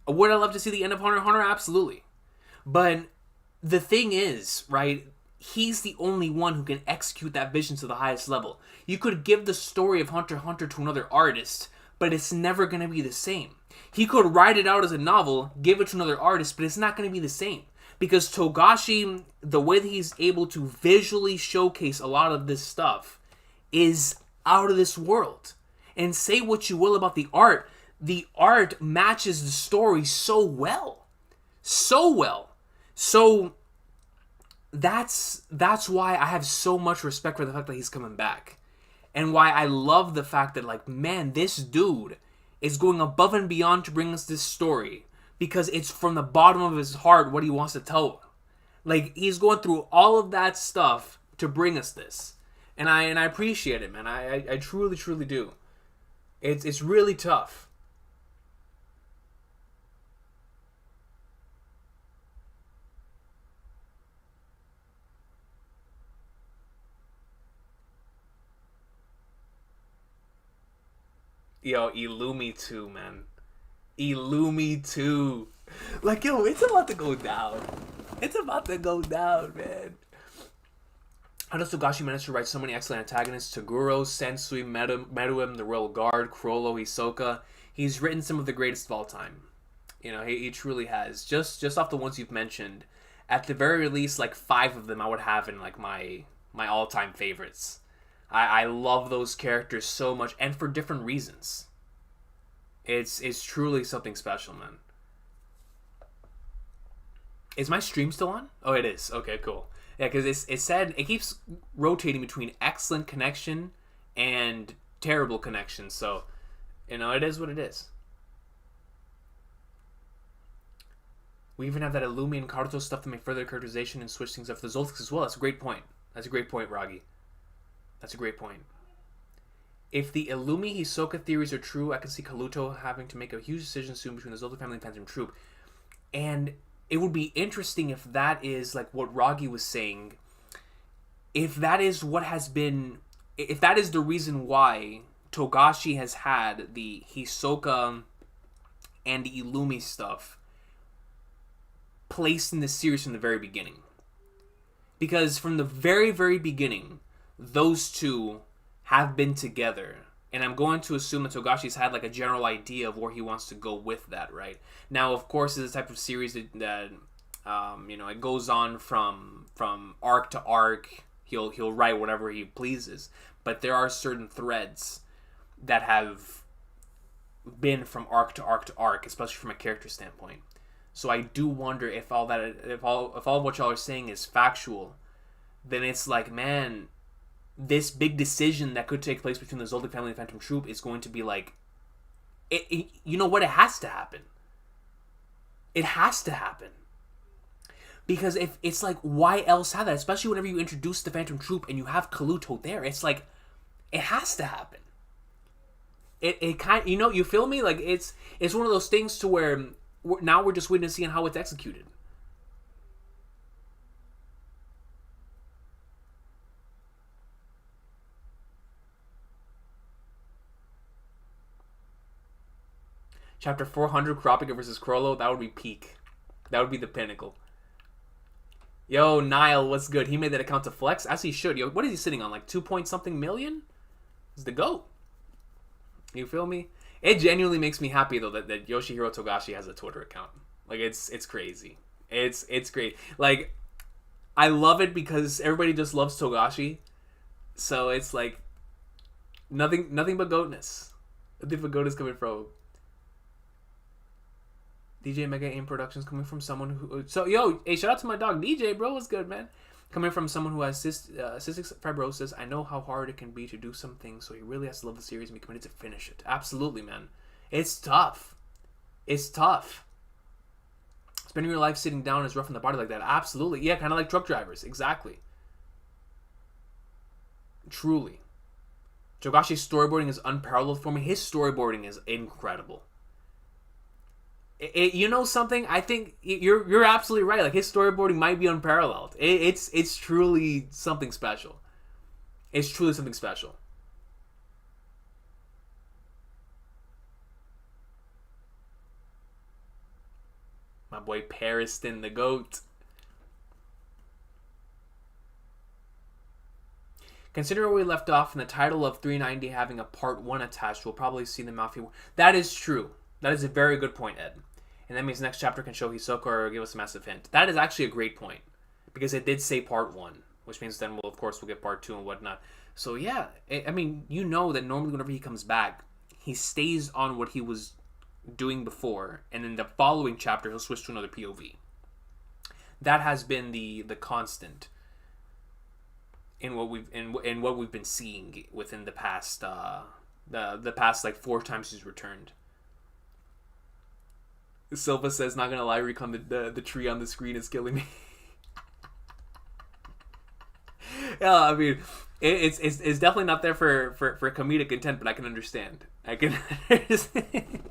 Speaker 1: Would I love to see the end of Hunter x Hunter? Absolutely, but the thing is, right? He's the only one who can execute that vision to the highest level. You could give the story of Hunter x Hunter to another artist, but it's never going to be the same. He could write it out as a novel, give it to another artist, but it's not going to be the same. Because Togashi, the way that he's able to visually showcase a lot of this stuff is out of this world. And say what you will about the art matches the story so well. So well. So that's why I have so much respect for the fact that he's coming back. And why I love the fact that, like, man, this dude is going above and beyond to bring us this story. Because it's from the bottom of his heart what he wants to tell. Like, he's going through all of that stuff to bring us this. And I appreciate it, man. I truly, truly do. It's really tough. Yo, Illumi too, man. Illumi too. Like, yo, it's about to go down. It's about to go down, man. How does Togashi manage to write so many excellent antagonists? Toguro, Sensui, Meruem, the Royal Guard, Chrollo, Hisoka. He's written some of the greatest of all time. He truly has. Just off the ones you've mentioned, at the very least, like 5 of them I would have in like my all-time favorites. I love those characters so much, and for different reasons. It's truly something special, man. Is my stream still on? Oh, it is. Okay, cool. Yeah, because it said it keeps rotating between excellent connection and terrible connection. So, it is what it is. We even have that Illumi and Karuto stuff to make further characterization and switch things up for the Zoldyck as well. That's a great point. That's a great point, Ragi. That's a great point. If the Illumi Hisoka theories are true, I can see Kaluto having to make a huge decision soon between the Zoldyck family and Phantom Troop. And it would be interesting if that is like what Ragi was saying. If that is what has been... If that is the reason why Togashi has had the Hisoka and the Illumi stuff placed in the series from the very beginning. Because from the very, very beginning, those two have been together. And I'm going to assume that Togashi's had like a general idea of where he wants to go with that, right? Now, of course, it's a type of series that it goes on from arc to arc. He'll write whatever he pleases. But there are certain threads that have been from arc to arc to arc, especially from a character standpoint. So I do wonder if all of what y'all are saying is factual, then it's like, man, this big decision that could take place between the Zoldyck family and Phantom Troop is going to be like, you know what? It has to happen. It has to happen. Because if it's like, why else have that? Especially whenever you introduce the Phantom Troop and you have Kaluto there, it's like, it has to happen. It kind, you feel me? Like it's one of those things to where now we're just waiting to see how it's executed. Chapter 400, Kurapika versus Chrollo. That would be peak. That would be the pinnacle. Yo, Nile, what's good? He made that account to flex, as he should. Yo, what is he sitting on? Like 2-point-something million? It's the GOAT. You feel me? It genuinely makes me happy though that Yoshihiro Togashi has a Twitter account. Like it's crazy. It's great. Like I love it because everybody just loves Togashi. So it's like nothing but goatness. Nothing but goatness coming from DJ Mega Aim Productions, coming from someone who... So, yo, hey, shout out to my dog DJ, bro. What's good, man? Coming from someone who has cystic fibrosis, I know how hard it can be to do some things, so he really has to love the series and be committed to finish it. Absolutely, man. It's tough. It's tough. Spending your life sitting down is rough on the body like that. Absolutely. Yeah, kind of like truck drivers. Exactly. Truly. Togashi's storyboarding is unparalleled for me. His storyboarding is incredible. You know something? I think you're absolutely right. Like his storyboarding might be unparalleled. It's truly something special. It's truly something special. My boy Pariston, the GOAT. Consider where we left off in the title of 390 having a part 1 attached. We'll probably see the Mafia. That is true. That is a very good point, Ed. And that means the next chapter can show Hisoka or give us a massive hint. That is actually a great point. Because it did say part 1. Which means then, we'll get part 2 and whatnot. So yeah, I mean, you know that normally whenever he comes back, he stays on what he was doing before. And in the following chapter, he'll switch to another POV. That has been the constant in what we've been seeing within the past the past like 4 times he's returned. Silva says, not gonna lie, Recon, the tree on the screen is killing me. Yeah, I mean, it's definitely not there for comedic intent, but I can understand. I can understand.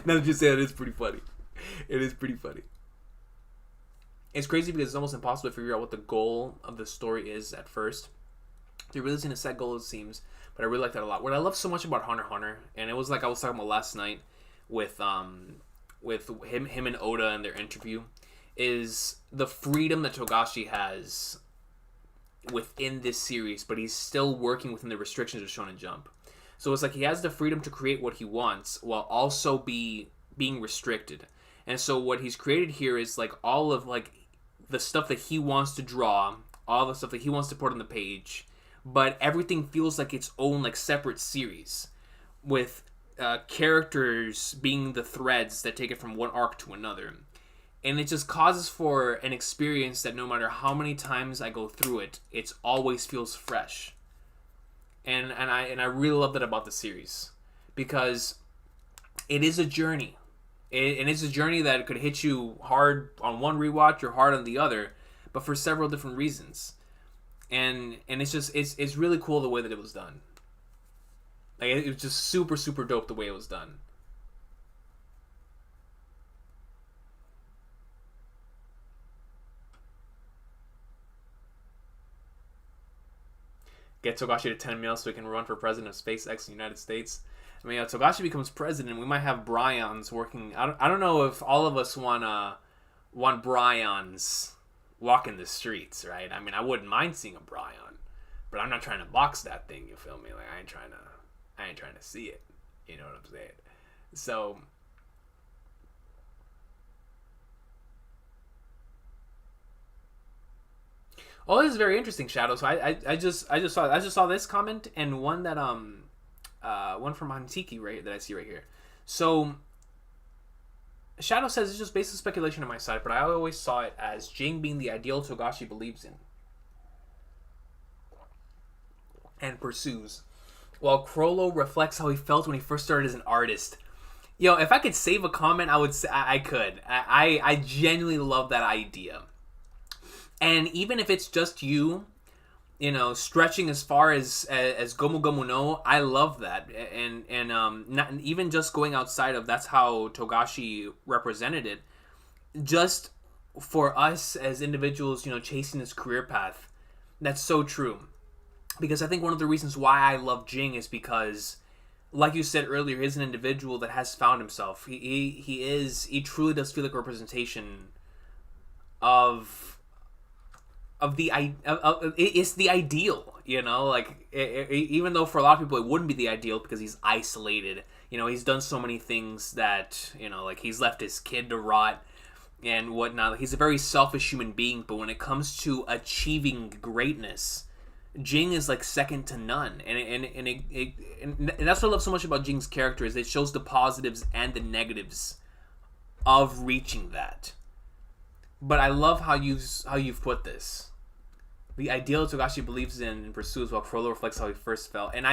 Speaker 1: Now that you say it is pretty funny. It is pretty funny. It's crazy because it's almost impossible to figure out what the goal of the story is at first. They're releasing a set goal, it seems, but I really like that a lot. What I love so much about Hunter x Hunter, and it was like I was talking about last night with him and Oda and their interview, is the freedom that Togashi has within this series, but he's still working within the restrictions of Shonen Jump. So it's like he has the freedom to create what he wants while also being restricted. And so what he's created here is like all of like the stuff that he wants to draw, all the stuff that he wants to put on the page, but everything feels like its own like separate series, with characters being the threads that take it from one arc to another. And it just causes for an experience that no matter how many times I go through it, it always feels fresh. And I really love that about the series, because it is a journey. And it's a journey that could hit you hard on one rewatch or hard on the other, but for several different reasons. And it's really cool the way that it was done. Like, it was just super, super dope the way it was done. Get Togashi to 10 mil so he can run for president of SpaceX in the United States. I mean, if Togashi becomes president, we might have Bryons working. I don't know if all of us want Bryons walking the streets, right? I mean, I wouldn't mind seeing a Bryon, but I'm not trying to box that thing. You feel me? Like, I ain't trying to see it. You know what I'm saying? So. Oh, this is very interesting, Shadow. So I just saw this comment, and one that one from Hantiki, right, that I see right here. So Shadow says it's just basic speculation on my side, but I always saw it as Jing being the ideal Togashi believes in and pursues, while Chrollo reflects how he felt when he first started as an artist. Yo, if I could save a comment, I would say I could. I genuinely love that idea. And even if it's just you, you know, stretching as far as Gomu Gomu no, I love that. And not even just going outside of, that's how Togashi represented it. Just for us as individuals, you know, chasing this career path, that's so true. Because I think one of the reasons why I love Jing is because, like you said earlier, he's an individual that has found himself. He truly does feel like a representation of it's the ideal, you know, like even though for a lot of people it wouldn't be the ideal because he's isolated, you know, he's done so many things that, you know, like he's left his kid to rot and whatnot. He's a very selfish human being, but when it comes to achieving greatness, Jing is like second to none, and that's what I love so much about Jing's character, is it shows the positives and the negatives of reaching that. But I love how you've put this. The ideal Togashi believes in and pursues, while Chrollo reflects how he first felt, and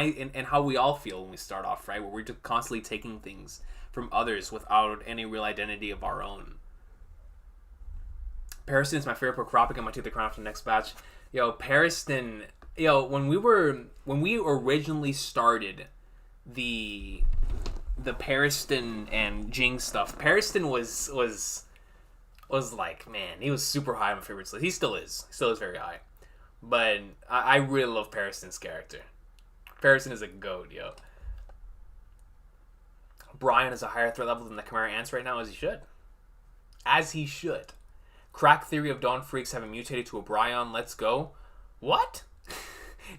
Speaker 1: how we all feel when we start off, right? Where we're just constantly taking things from others without any real identity of our own. Pariston is my favorite Procropic. I'm gonna take the crown after the next batch. Yo, Pariston. Yo, when we originally started the Pariston and Jing stuff, Pariston was like, man, he was super high on my favorite list. He still is very high. But I really love Pariston's character. Pariston is a goat, yo. Brian is a higher threat level than the Chimera Ants right now, as he should. As he should. Crack theory of Dawn Freaks having mutated to a Bryon. Let's go. What?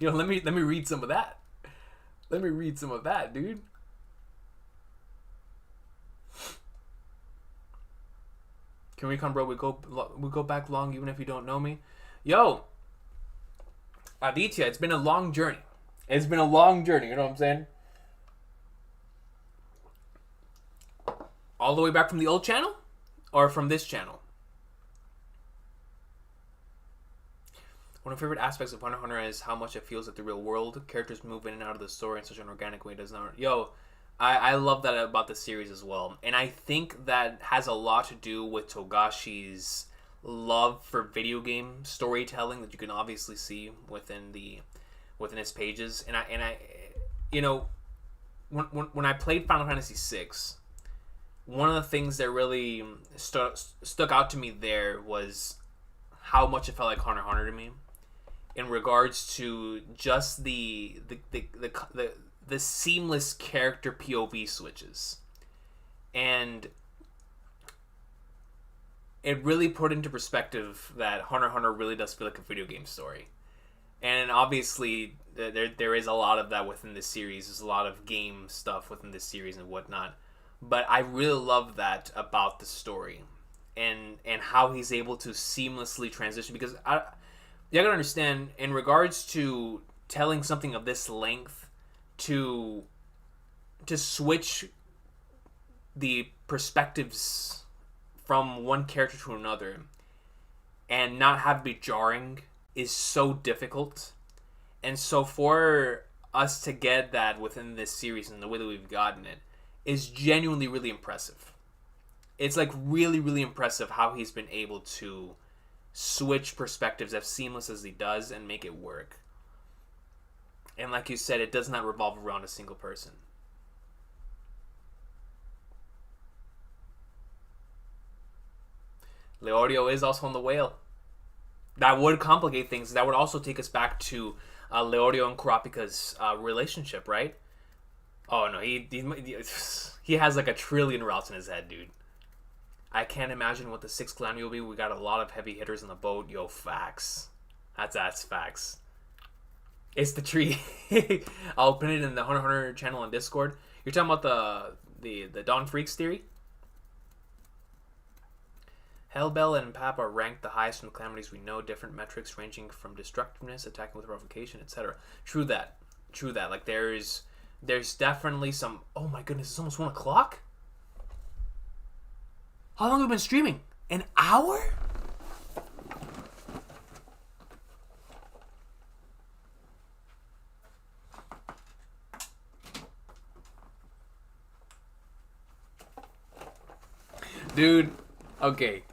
Speaker 1: Yo, let me read some of that. Let me read some of that, dude. Can Recon, bro, we go back long even if you don't know me. Yo, Aditya, it's been a long journey. It's been a long journey, you know what I'm saying? All the way back from the old channel? Or from this channel? One of my favorite aspects of Hunter x Hunter is how much it feels like the real world. Characters move in and out of the story in such an organic way. Does not. Yo, I love that about the series as well. And I think that has a lot to do with Togashi's love for video game storytelling that you can obviously see within his pages. And I you know, when I played Final Fantasy VI, one of the things that really stuck out to me there was how much it felt like Hunter x Hunter to me, in regards to just the seamless character POV switches. And it really put into perspective that Hunter x Hunter really does feel like a video game story. And obviously, there is a lot of that within this series. There's a lot of game stuff within this series and whatnot. But I really love that about the story. And how he's able to seamlessly transition. Because you gotta understand, in regards to telling something of this length to switch the perspectives from one character to another and not have it be jarring is so difficult. And so for us to get that within this series and the way that we've gotten it is genuinely really impressive. It's like really, really impressive how he's been able to switch perspectives as seamless as he does and make it work. And like you said, it does not revolve around a single person. Leorio is also on the whale. That would complicate things. That would also take us back to Leorio and Kurapika's relationship, right? Oh no, he has like a trillion routes in his head, dude. I can't imagine what the 6th clan will be. We got a lot of heavy hitters on the boat. Yo, facts. That's facts. It's the tree. I'll put it in the Hunter x Hunter channel on Discord. You're talking about the Dawn Freaks theory? Hellbell and Pap are ranked the highest from the calamities we know. Different metrics ranging from destructiveness, attacking with provocation, etc. True that. Like there's definitely some. Oh my goodness! It's almost 1 o'clock. How long have we been streaming? An hour? Dude, okay.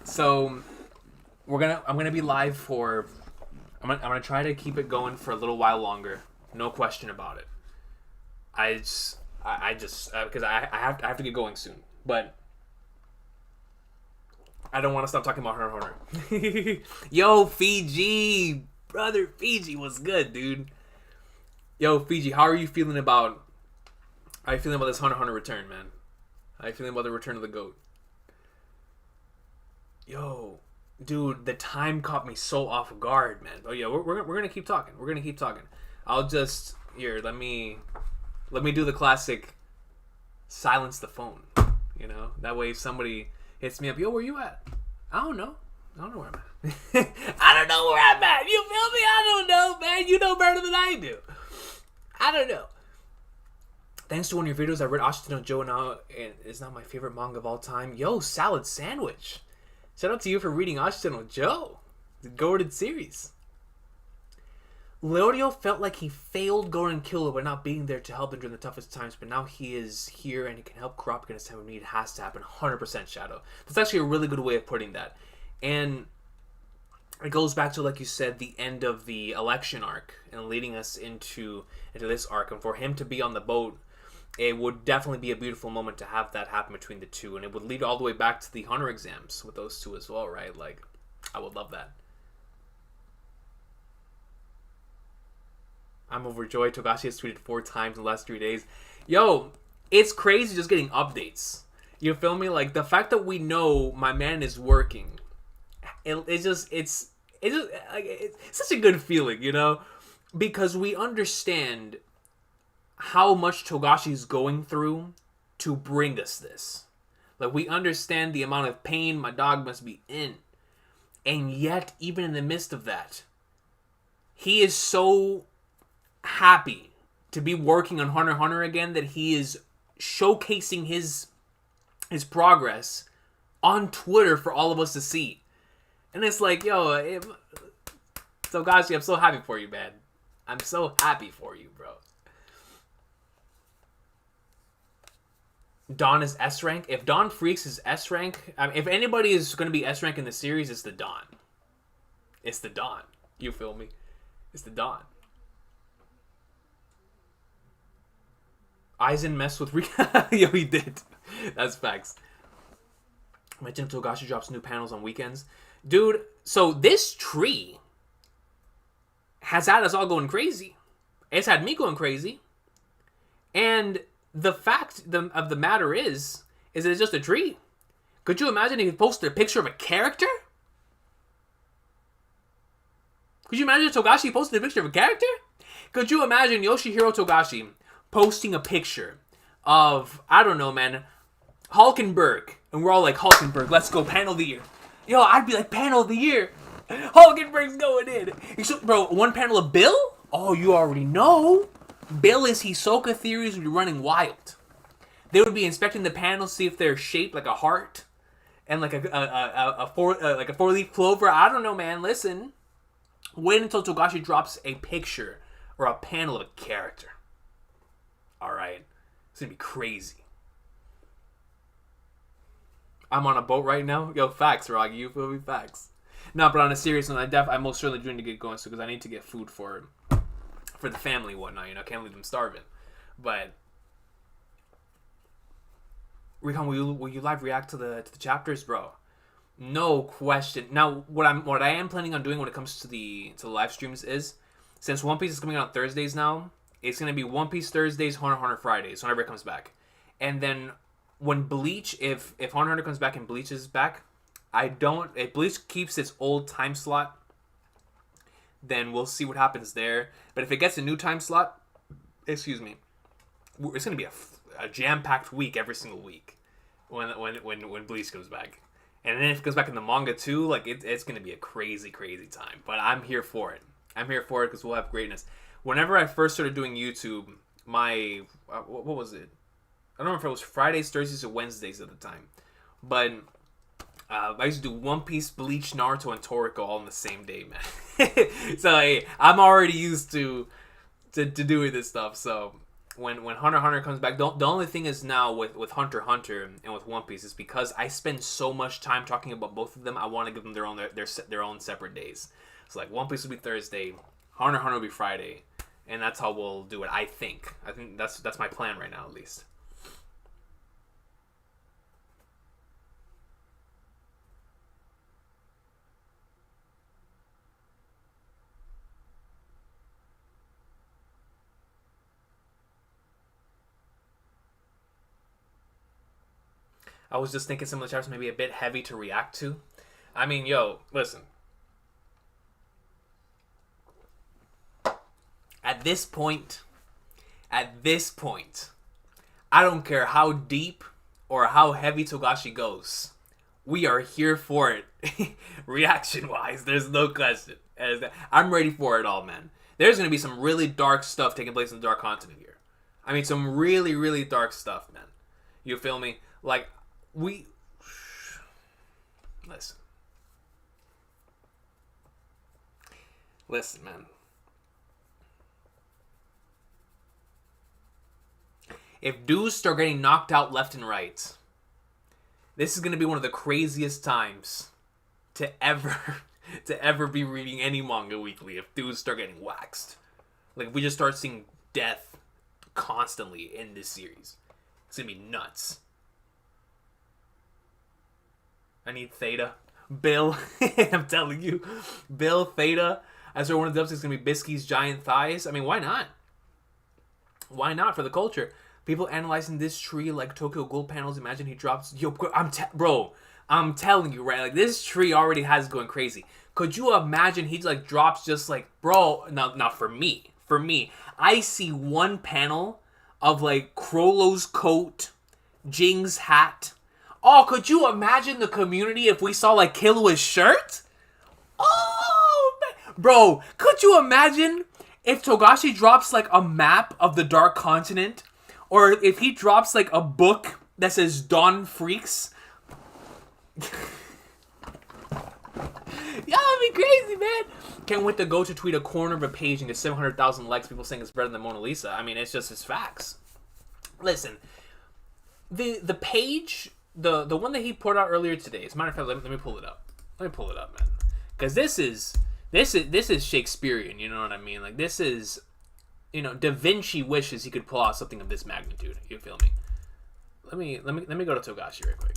Speaker 1: So I'm gonna be live for. I'm gonna try to keep it going for a little while longer. No question about it. I just because I have to get going soon, but I don't want to stop talking about Hunter x Hunter. Yo, Fiji, brother, Fiji was good, dude. Yo, Fiji, how are you feeling about? How are you feeling about this Hunter x Hunter return, man? How are you feeling about the return of the GOAT? Yo, dude, the time caught me so off guard, man. Oh yeah, we're gonna keep talking. We're gonna keep talking. I'll just here. Let me do the classic. Silence the phone. You know, that way if somebody hits me up, yo, where you at? I don't know where I'm at. I don't know where I'm at. You feel me? I don't know, man. You know better than I do. I don't know. Thanks to one of your videos, I read Ashton no Joe now, and it's not my favorite manga of all time. Yo, Salad Sandwich. Shout out to you for reading Ashton no Joe, the goated series. Leorio felt like he failed Goran Killer by not being there to help him during the toughest times, but now he is here and he can help Kurapika in his time of need. It has to happen. 100% Shadow. That's actually a really good way of putting that. And it goes back to, like you said, the end of the election arc and leading us into this arc. And for him to be on the boat, it would definitely be a beautiful moment to have that happen between the two. And it would lead all the way back to the Hunter exams with those two as well, right? Like, I would love that. I'm overjoyed. Togashi has tweeted 4 times in the last 3 days. Yo, it's crazy just getting updates. You feel me? Like, the fact that we know my man is working, it's such a good feeling, you know? Because we understand how much Togashi is going through to bring us this. Like, we understand the amount of pain my dog must be in. And yet, even in the midst of that, he is so happy to be working on Hunter x Hunter again that he is showcasing his progress on Twitter for all of us to see. And it's like, yo, Togashi, I'm so happy for you, man. I'm so happy for you, bro. Dawn is S rank. If Dawn Freaks is S rank, I mean, if anybody is going to be S rank in the series, it's the Dawn. It's the Dawn. You feel me? It's the Dawn. Aizen messed with Recon. Yo, he did. That's facts. Imagine if Togashi drops new panels on weekends. Dude, so this tree has had us all going crazy. It's had me going crazy. And the fact of the matter is that it's just a tree. Could you imagine if he posted a picture of a character? Could you imagine if Togashi posted a picture of a character? Could you imagine Yoshihiro Togashi posting a picture of, I don't know, man, Hulkenberg, and we're all like, Hulkenberg, let's go, panel of the year. Yo, I'd be like, panel of the year. Hulkenberg's going in. Bro, one panel of Bill? Oh, you already know. Billis Hisoka theories would be running wild. They would be inspecting the panels, see if they're shaped like a heart and like a four leaf clover. I don't know, man. Listen, wait until Togashi drops a picture or a panel of a character. All right, it's gonna be crazy. I'm on a boat right now. Yo, facts, Rocky. You feel me? Facts. No, but on a serious note, I most certainly do need to get going because I need to get food for the family and whatnot. You know, I can't leave them starving. But Recon, will you live react to the chapters, bro? No question. Now, what I am planning on doing when it comes to the live streams is, since One Piece is coming out on Thursdays now, it's gonna be One Piece Thursdays, Hunter x Hunter Fridays, whenever it comes back, and then when Bleach, if Hunter x Hunter comes back and Bleach is back, if Bleach keeps its old time slot, then we'll see what happens there. But if it gets a new time slot, excuse me, it's gonna be a jam-packed week every single week when Bleach comes back. And then if it comes back in the manga too, like it's gonna be a crazy time. But I'm here for it. I'm here for it because we'll have greatness. Whenever I first started doing YouTube, my what was it? I don't know if it was Fridays, Thursdays, or Wednesdays at the time, but I used to do One Piece, Bleach, Naruto, and Toriko all in the same day, man. So hey, I'm already used to doing this stuff. So when Hunter x Hunter comes back, the only thing is now with Hunter x Hunter and with One Piece is because I spend so much time talking about both of them, I want to give them their own separate days. So like One Piece will be Thursday, Hunter x Hunter will be Friday, and that's how we'll do it. I think that's my plan right now, at least. I was just thinking some of the chapters may be a bit heavy to react to. I mean, yo, listen. At this point, I don't care how deep or how heavy Togashi goes. We are here for it. Reaction-wise, there's no question. I'm ready for it all, man. There's going to be some really dark stuff taking place in the Dark Continent here. I mean, some really dark stuff, man. You feel me? Like, Listen. Listen, man. If dudes start getting knocked out left and right, this is going to be one of the craziest times to ever be reading any manga weekly if dudes start getting waxed. Like, if we just start seeing death constantly in this series. It's going to be nuts. I need Theta. Bill. I'm telling you. Bill, Theta. I swear one of the episodes is going to be Bisky's giant thighs. I mean, why not? Why not for the culture? People analyzing this tree like Tokyo Ghoul panels. Imagine he drops... Yo, bro, I'm telling you, right? Like, this tree already has going crazy. Could you imagine he, like, drops just like... Bro, not for me. For me, I see one panel of, like, Chrollo's coat, Jing's hat. Oh, could you imagine the community if we saw, like, Killua's shirt? Oh, man. Bro, could you imagine if Togashi drops, like, a map of the Dark Continent? Or if he drops, like, a book that says Dawn Freaks? Yeah, that'd be crazy, man. Can't wait to go to tweet a corner of a page and get 700,000 likes, people saying it's better than Mona Lisa. I mean, it's just, it's facts. Listen, the page... The one that he put out earlier today. As a matter of fact, let me pull it up. Let me pull it up, man. Because this is Shakespearean. You know what I mean? Like, this is, Da Vinci wishes he could pull out something of this magnitude. You feel me? Let me go to Togashi real quick.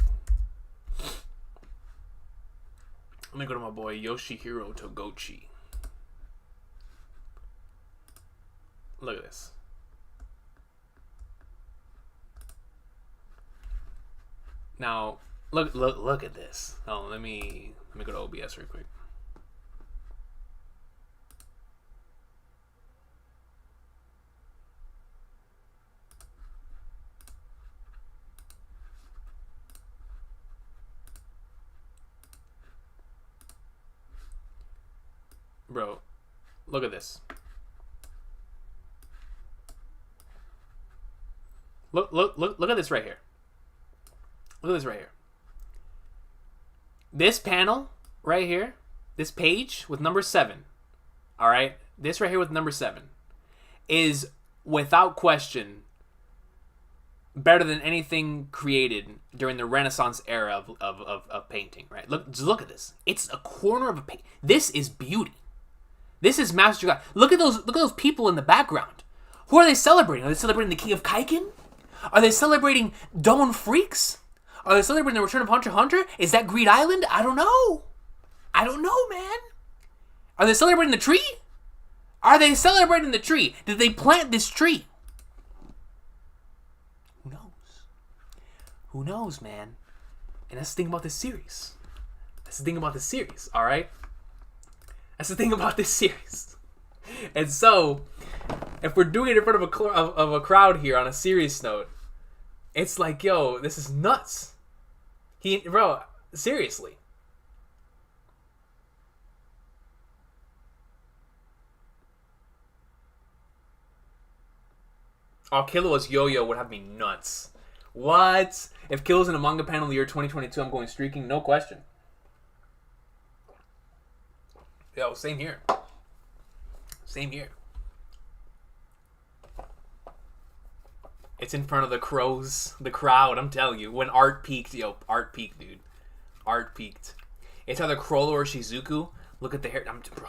Speaker 1: Let me go to my boy Yoshihiro Togochi. Look at this. Now, look at this. Oh, let me go to OBS real quick. Bro, look at this. Look at this right here. Look at this right here. This panel right here, this page with number 7, all right? This right here with number 7 is, without question, better than anything created during the Renaissance era of painting, right? Just look at this. It's a corner of a page. This is beauty. This is master God. Look at those people in the background. Who are they celebrating? Are they celebrating the King of Kaiken? Are they celebrating Dawn Freaks? Are they celebrating the return of Hunter x Hunter? Is that Greed Island? I don't know. I don't know, man. Are they celebrating the tree? Are they celebrating the tree? Did they plant this tree? Who knows? Who knows, man? And that's the thing about this series. That's the thing about this series, all right? That's the thing about this series. And so, if we're doing it in front of a crowd here on a serious note, it's like, yo, this is nuts. Bro, seriously. Oh, Killua as Yo-Yo would have me nuts. What? If Killua's in a manga panel in the year 2022, I'm going streaking, no question. Yo, same here. Same here. It's in front of the crowd, I'm telling you. When art peaked, yo, art peaked, dude. Art peaked. It's either Chrollo or Shizuku. Look at the hair. Bro.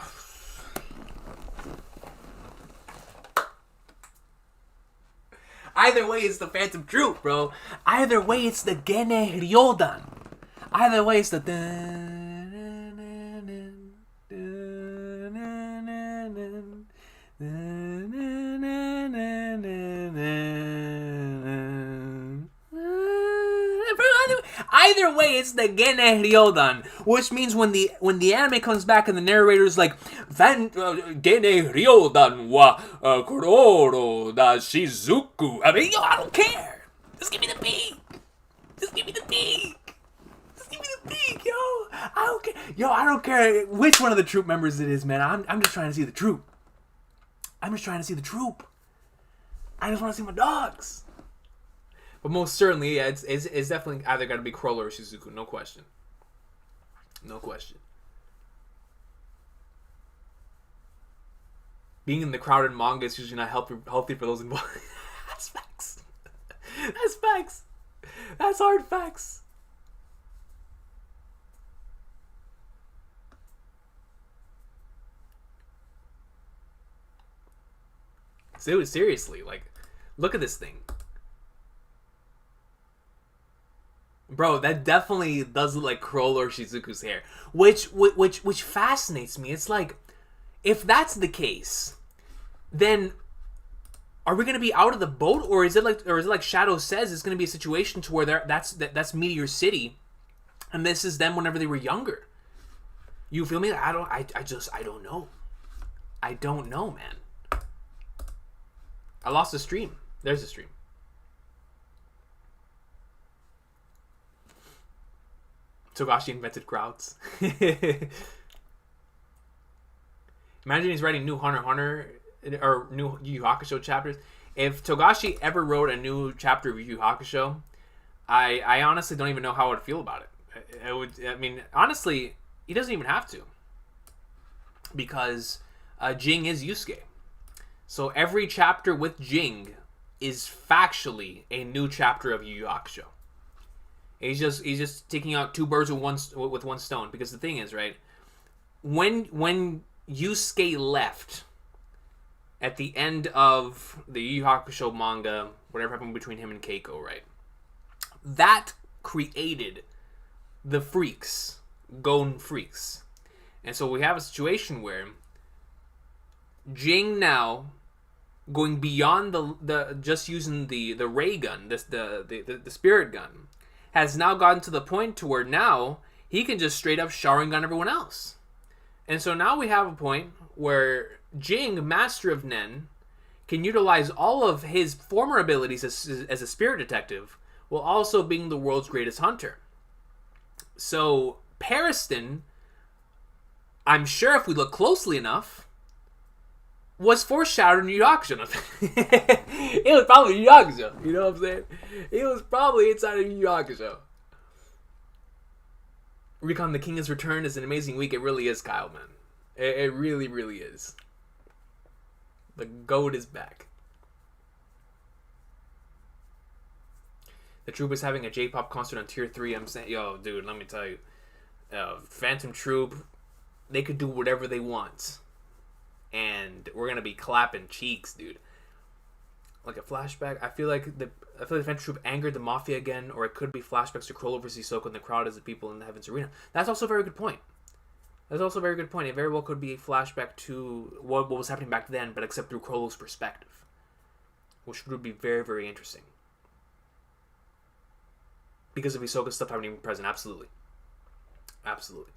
Speaker 1: Either way, it's the Phantom Troop, bro. Either way, it's the Gene Ryodan. Either way, it's the... Either way, it's the Gene Ryodan, which means when the anime comes back and the narrator's like, Gene Ryodan wa Chrollo da Shizuku. I mean, yo, I don't care. Just give me the peak. Just give me the peak. Just give me the peak, yo. I don't care. Yo, I don't care which one of the troop members it is, man. I'm just trying to see the troop. I'm just trying to see the troop. I just want to see my dogs. But most certainly, yeah, it's definitely either got to be Chrollo or Shizuku. No question. No question. Being in the crowded manga is usually not healthy for those involved. That's facts. That's facts. That's hard facts. Seriously, like, look at this thing. Bro, that definitely does look like Chrollo or Shizuku's hair, which fascinates me. It's like, if that's the case, then are we gonna be out of the boat, or is it like Shadow says, it's gonna be a situation to where that's Meteor City, and this is them whenever they were younger? You feel me? I don't know. I don't know, man. I lost the stream. There's the stream. Togashi invented crowds. Imagine he's writing new Hunter x Hunter or new Yu Yu Hakusho chapters. If Togashi ever wrote a new chapter of Yu Yu Hakusho, I honestly don't even know how I would feel about it. I mean, honestly, he doesn't even have to, because Jing is Yusuke. So every chapter with Jing is factually a new chapter of Yu Yu Hakusho. He's just taking out two birds with one stone. Because the thing is, right, when Yusuke left at the end of the Yu Yu Hakusho manga, whatever happened between him and Keiko, right, that created the freaks, Gon freaks. And so we have a situation where Jing now, going beyond the just using the ray gun, the spirit gun, has now gotten to the point to where now he can just straight up Sharingan everyone else. And so now we have a point where Jing, Master of Nen, can utilize all of his former abilities as a spirit detective, while also being the world's greatest hunter. So Pariston, I'm sure if we look closely enough, was foreshadowed in Yu Yu Hakusho. It was probably Yu Yu Hakusho. You know what I'm saying? It was probably inside of Yu Yu Hakusho. Recon, the King has returned is an amazing week. It really is, Kyle, man. It really, really is. The GOAT is back. The Troop is having a J-pop concert on Tier 3. I'm saying, yo, dude, let me tell you. Phantom Troop, they could do whatever they want. And we're going to be clapping cheeks, dude. Like a flashback. I feel like the Phantom Troop angered the Mafia again, or it could be flashbacks to Chrollo versus Hisoka in the crowd as the people in the Heavens Arena. That's also a very good point. It very well could be a flashback to what was happening back then, but except through Chrollo's perspective. Which would be very, very interesting. Because of Hisoka's stuff happening present, absolutely. Absolutely.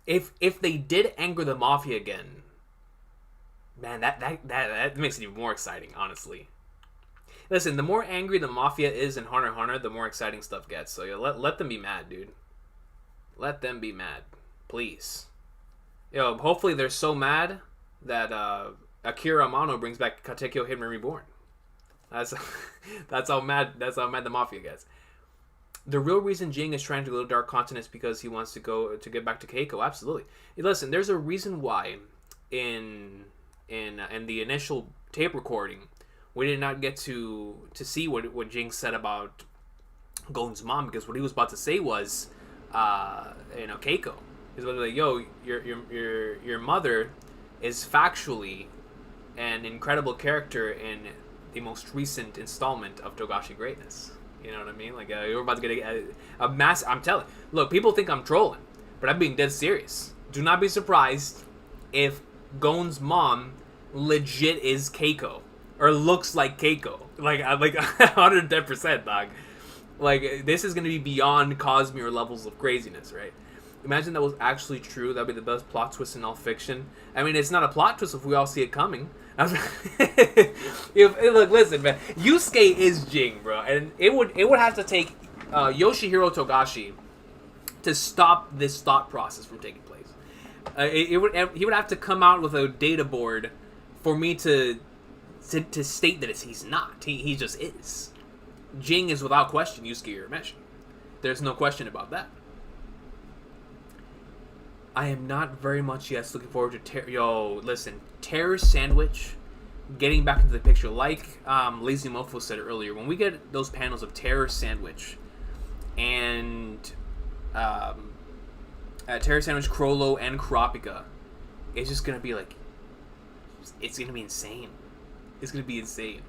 Speaker 1: If they did anger the Mafia again, man, that makes it even more exciting, honestly. Listen, the more angry the Mafia is in Hunter x Hunter, the more exciting stuff gets. So yeah, let them be mad, dude. Let them be mad. Please. Yo, hopefully they're so mad that Akira Amano brings back Katekyo Hitman Reborn. That's how mad the Mafia gets. The real reason Jing is trying to go to Dark Continent is because he wants to get back to Keiko. Absolutely. Listen, there's a reason why in the initial tape recording we did not get to see what Jing said about Gon's mom, because what he was about to say was Keiko. He's about to be like, yo, your mother is factually an incredible character in the most recent installment of Togashi Greatness. You know what I mean? Like, you're about to get a mass. I'm telling. Look, people think I'm trolling, but I'm being dead serious. Do not be surprised if Gon's mom legit is Keiko or looks like Keiko. Like 110%, dog. Like, this is gonna be beyond Cosmere levels of craziness, right? Imagine that was actually true. That'd be the best plot twist in all fiction. I mean, it's not a plot twist if we all see it coming. Look, listen, man. Yusuke is Jing, bro, and it would have to take Yoshihiro Togashi to stop this thought process from taking place. He would have to come out with a data board for me to state that he's not. He just is. Jing is without question Yusuke Urameshi. There's no question about that. I am not very much looking forward to Terror Sandwich getting back into the picture. Like Lazy Mofo said earlier, when we get those panels of Terror Sandwich and Terror Sandwich, Chrollo, and Kurapika, it's just gonna be like, it's gonna be insane. It's gonna be insane.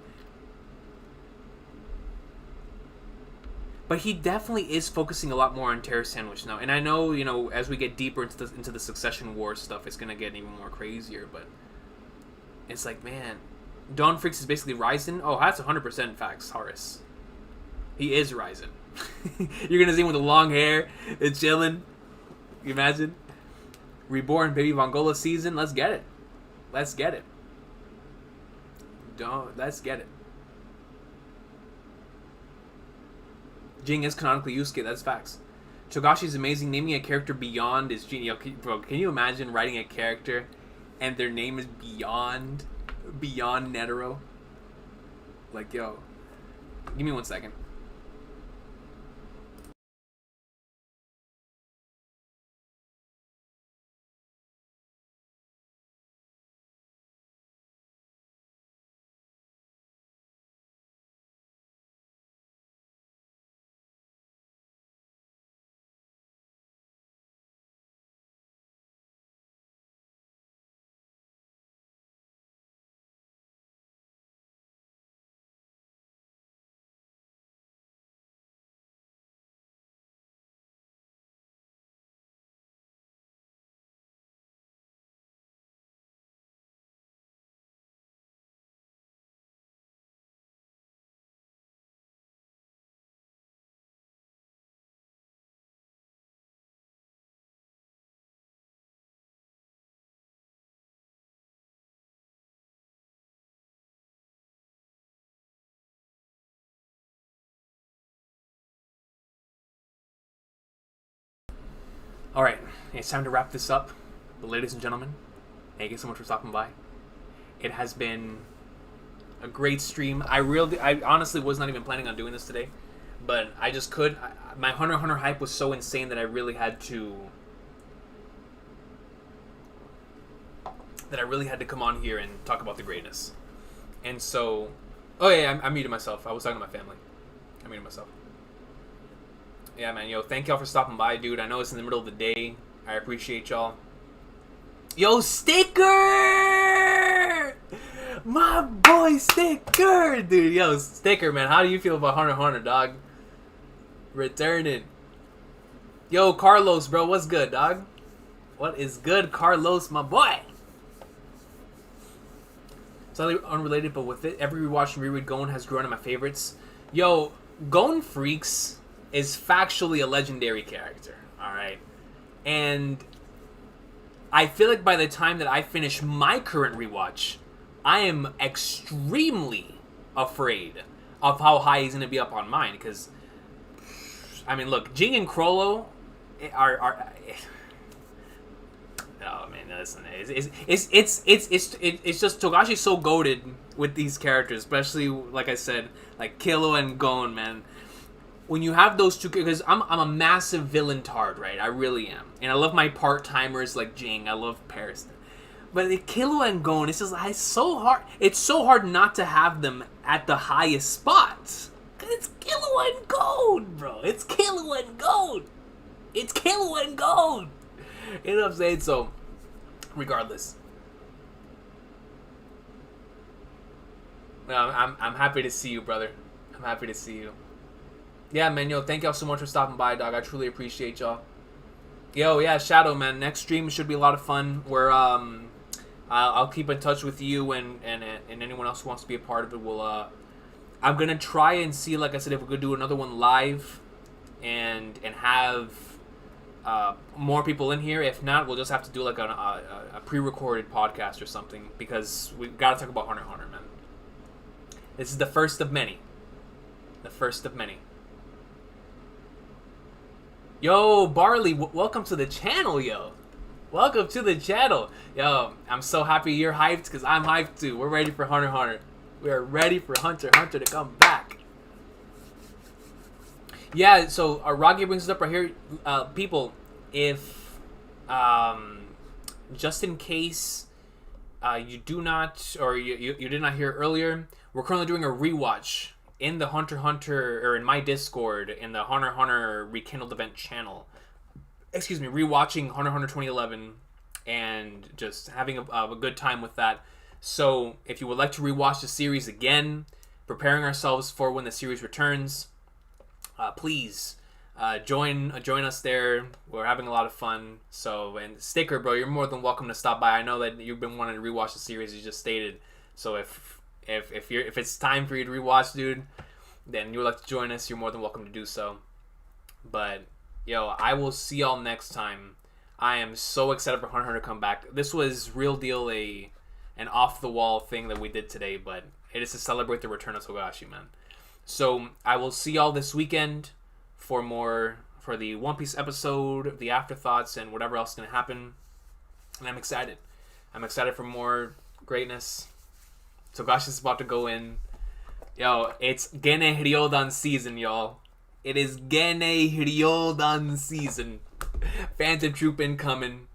Speaker 1: But he definitely is focusing a lot more on Terror Sandwich now. And I know, as we get deeper into the Succession War stuff, it's going to get even more crazier. But it's like, man, Dawn Freaks is basically Ryzen. Oh, that's 100% facts, Horace. He is Ryzen. You're going to see him with the long hair and chilling. You imagine? Reborn, baby Vongola season. Let's get it. Let's get it. Let's get it. Jing is canonically Yusuke, that's facts. Togashi's amazing. Naming a character beyond is genius. Bro, can you imagine writing a character and their name is Beyond Netero? Like, yo. Give me 1 second. Alright, it's time to wrap this up. But ladies and gentlemen, thank you so much for stopping by. It has been a great stream. I honestly was not even planning on doing this today, but I just could. My Hunter x Hunter hype was so insane that I really had to. That I really had to come on here and talk about the greatness. And so, oh yeah, I muted myself. I was talking to my family. I muted myself. Yeah, man, yo, thank y'all for stopping by, dude. I know it's in the middle of the day. I appreciate y'all. Yo, Sticker! My boy, Sticker! Dude, yo, Sticker, man, how do you feel about Hunter x Hunter, dog? Returning. Yo, Carlos, bro, what's good, dog? What is good, Carlos, my boy? Slightly unrelated, but with it, every rewatch and reread, Gon has grown in my favorites. Yo, Gon Freaks is factually a legendary character, alright? And I feel like by the time that I finish my current rewatch, I am extremely afraid of how high he's going to be up on mine. Because, I mean, look, Jing and Chrollo are oh man, listen, it's just Togashi's so goated with these characters, especially like I said, like Chrollo and Gon, man. When you have those two, because I'm a massive villain tard, right? I really am, and I love my part timers like Jing. I love Paris, but the Chrollo and Gon, it's just it's so hard. It's so hard not to have them at the highest spots. Cause it's Chrollo and Gon, bro. It's Chrollo and Gon. It's Chrollo and Gon. You know what I'm saying? So, regardless, I'm happy to see you, brother. I'm happy to see you. Yeah, man, yo, thank y'all so much for stopping by, dog. I truly appreciate y'all. Yo, yeah, Shadow, man. Next stream should be a lot of fun. Where I'll keep in touch with you and anyone else who wants to be a part of it. Will I'm gonna try and see, like I said, if we could do another one live, and have more people in here. If not, we'll just have to do like a pre-recorded podcast or something, because we gotta talk about Hunter x Hunter, man. This is the first of many. The first of many. Yo, Barley, welcome to the channel, yo. Welcome to the channel. Yo, I'm so happy you're hyped, because I'm hyped too. We're ready for Hunter x Hunter. We are ready for Hunter x Hunter to come back. Yeah, so Rocky brings us up right here. People, if, just in case you do not, or you did not hear earlier, we're currently doing a rewatch in the Hunter x Hunter, or in my Discord, in the Hunter x Hunter Rekindled event channel. Excuse me, rewatching Hunter x Hunter 2011 and just having a good time with that. So if you would like to rewatch the series again, preparing ourselves for when the series returns, please join us there. We're having a lot of fun. So, and Sticker, bro, you're more than welcome to stop by. I know that you've been wanting to rewatch the series, you just stated. So if it's time for you to rewatch, dude, then you would like to join us, you're more than welcome to do so. But yo, I will see y'all next time. I am so excited for Hunter x Hunter to come back. This was real deal an off the wall thing that we did today, but it is to celebrate the return of Togashi, man. So I will see y'all this weekend for the One Piece episode, the afterthoughts, and whatever else is gonna happen. And I'm excited. I'm excited for more greatness. Togashi's about to go in. Yo, it's Gene Ryodan season, y'all. It is Gene Ryodan season. Phantom Troop incoming.